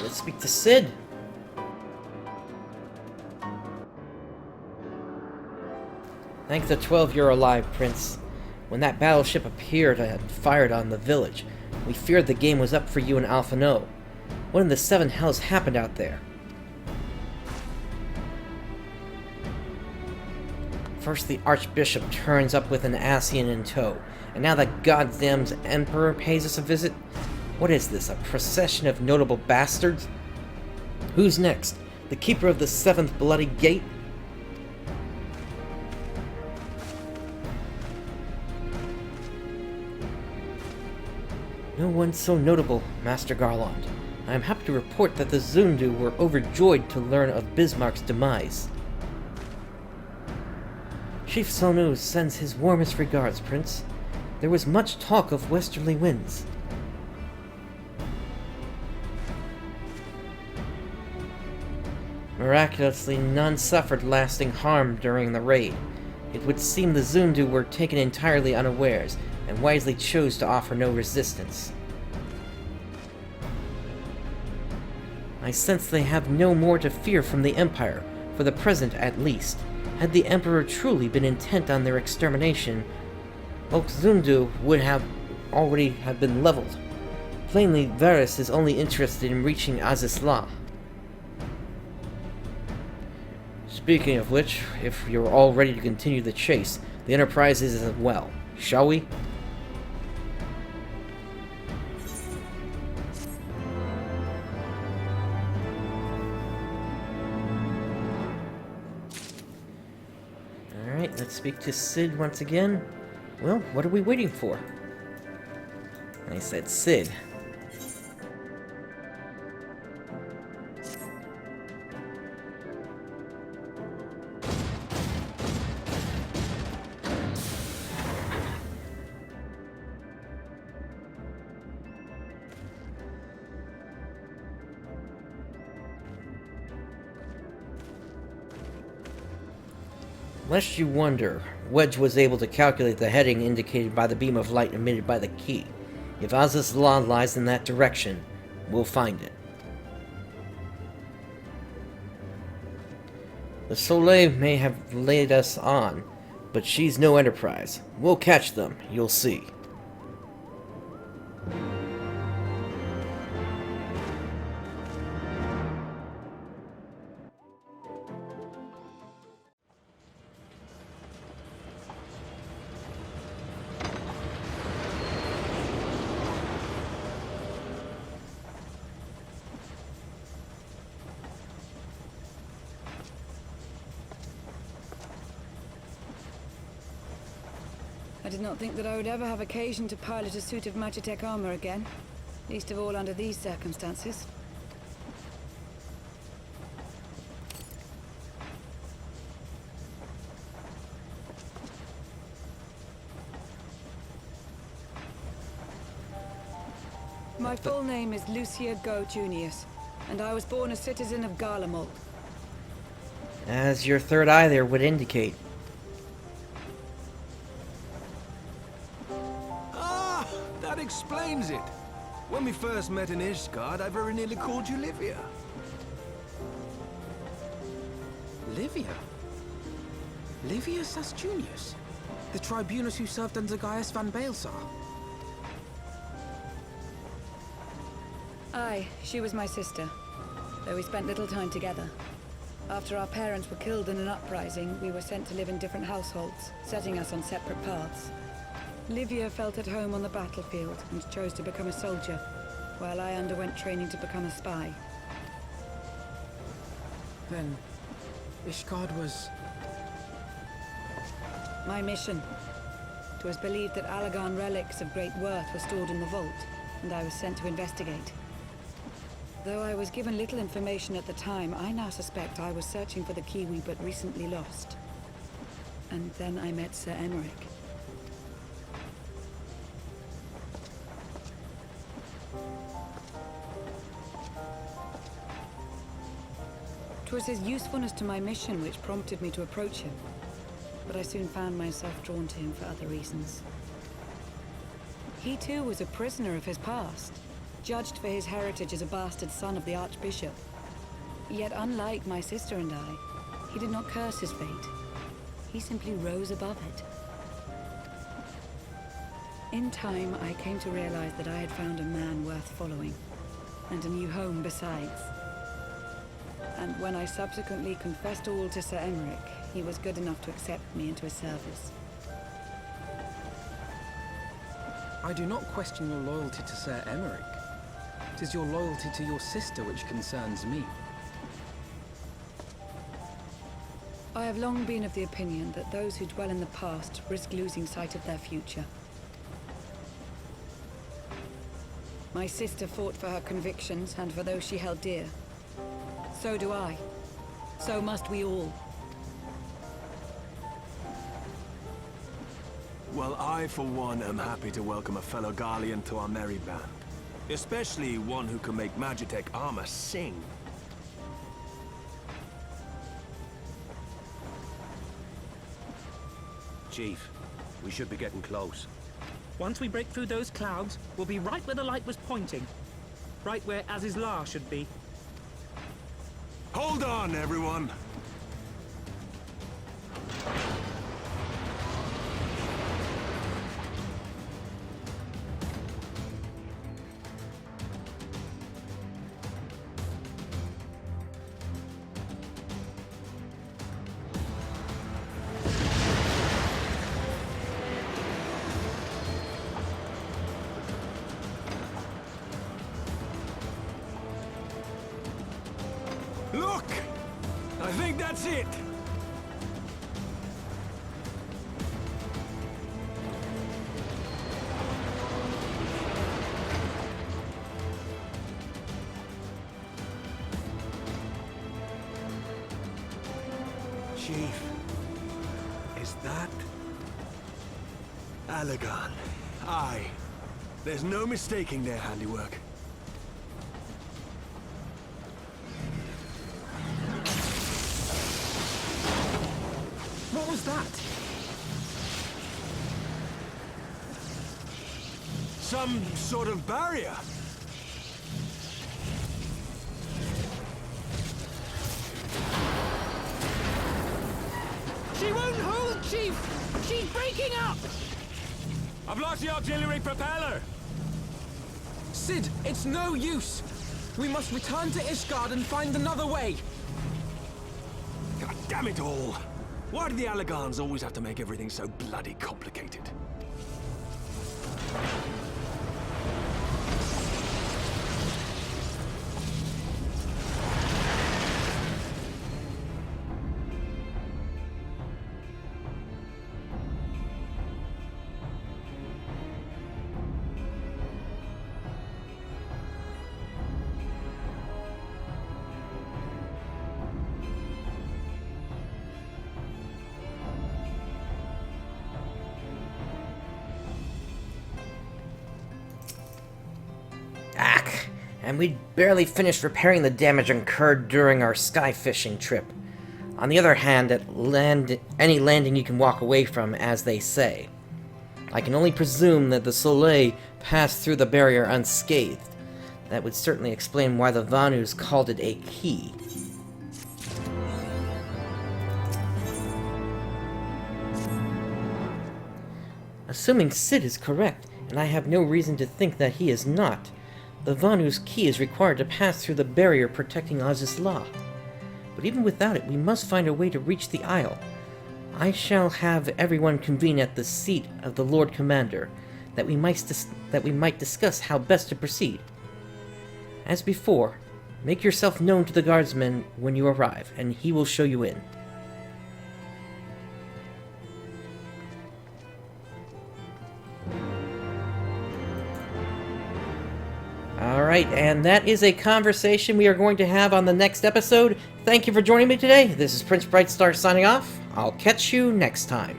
Let's speak to Sid. Thank the 12 you're alive, Prince. When that battleship appeared and fired on the village, we feared the game was up for you and Alphino. What in the seven hells happened out there? First the Archbishop turns up with an Ascian in tow, and now that goddamn Emperor pays us a visit? What is this, a procession of notable bastards? Who's next? The Keeper of the Seventh Bloody Gate? No one so notable, Master Garland. I am happy to report that the Zundu were overjoyed to learn of Bismarck's demise. Chief Zonu sends his warmest regards, Prince. There was much talk of westerly winds. Miraculously, none suffered lasting harm during the raid. It would seem the Zundu were taken entirely unawares, and wisely chose to offer no resistance. I sense they have no more to fear from the Empire, for the present at least. Had the Emperor truly been intent on their extermination, Zundu would have already been leveled. Plainly, Varus is only interested in reaching Azizla. Speaking of which, if you're all ready to continue the chase, the Enterprise is as well. Shall we? Alright, let's speak to Sid once again. Well, what are we waiting for? I said Sid. Lest you wonder, Wedge was able to calculate the heading indicated by the beam of light emitted by the key. If Aziz's law lies in that direction, we'll find it. The Soleil may have laid us on, but she's no Enterprise. We'll catch them, you'll see. I did not think that I would ever have occasion to pilot a suit of Magitech armor again, least of all under these circumstances. My full name is Lucia Go Junius, and I was born a citizen of Garlemald. As your third eye there would indicate. That explains it. When we first met in Ishgard, I very nearly called you Livia. Livia? Livia Sasjunius? The tribunus who served under Gaius van Baelsar? Aye, she was my sister, though we spent little time together. After our parents were killed in an uprising, we were sent to live in different households, setting us on separate paths. Livia felt at home on the battlefield and chose to become a soldier, while I underwent training to become a spy. Then, Ishgard was... my mission. It was believed that Allagan relics of great worth were stored in the vault, and I was sent to investigate. Though I was given little information at the time, I now suspect I was searching for the key we but recently lost. And then I met Ser Aymeric. 'Twas his usefulness to my mission which prompted me to approach him, but I soon found myself drawn to him for other reasons. He too was a prisoner of his past, judged for his heritage as a bastard son of the Archbishop. Yet unlike my sister and I, he did not curse his fate. He simply rose above it. In time, I came to realize that I had found a man worth following, and a new home besides. And when I subsequently confessed all to Ser Aymeric, he was good enough to accept me into his service. I do not question your loyalty to Ser Aymeric. It is your loyalty to your sister which concerns me. I have long been of the opinion that those who dwell in the past risk losing sight of their future. My sister fought for her convictions and for those she held dear. So do I. So must we all. Well, I, for one, am happy to welcome a fellow Garlean to our merry band. Especially one who can make Magitech armor sing. Chief, we should be getting close. Once we break through those clouds, we'll be right where the light was pointing. Right where Aziz's lair should be. Hold on, everyone! Look! I think that's it! Chief, is that Allagan? Aye. There's no mistaking their handiwork. What was that? Some sort of barrier. She won't hold, Chief! She's breaking up! I've lost the auxiliary propeller! Sid, it's no use! We must return to Ishgard and find another way! God damn it all! Why do the Allagans always have to make everything so bloody complicated? And we'd barely finished repairing the damage incurred during our sky fishing trip. On the other hand, at any landing you can walk away from, as they say. I can only presume that the Soleil passed through the barrier unscathed. That would certainly explain why the Vanus called it a key. Assuming Sid is correct, and I have no reason to think that he is not, the Vanu's key is required to pass through the barrier protecting Azizla. But even without it, we must find a way to reach the Isle. I shall have everyone convene at the seat of the Lord Commander, that we might discuss how best to proceed. As before, make yourself known to the guardsman when you arrive, and he will show you in. Alright, and that is a conversation we are going to have on the next episode. Thank you for joining me today. This is PrinceBrightstar signing off. I'll catch you next time.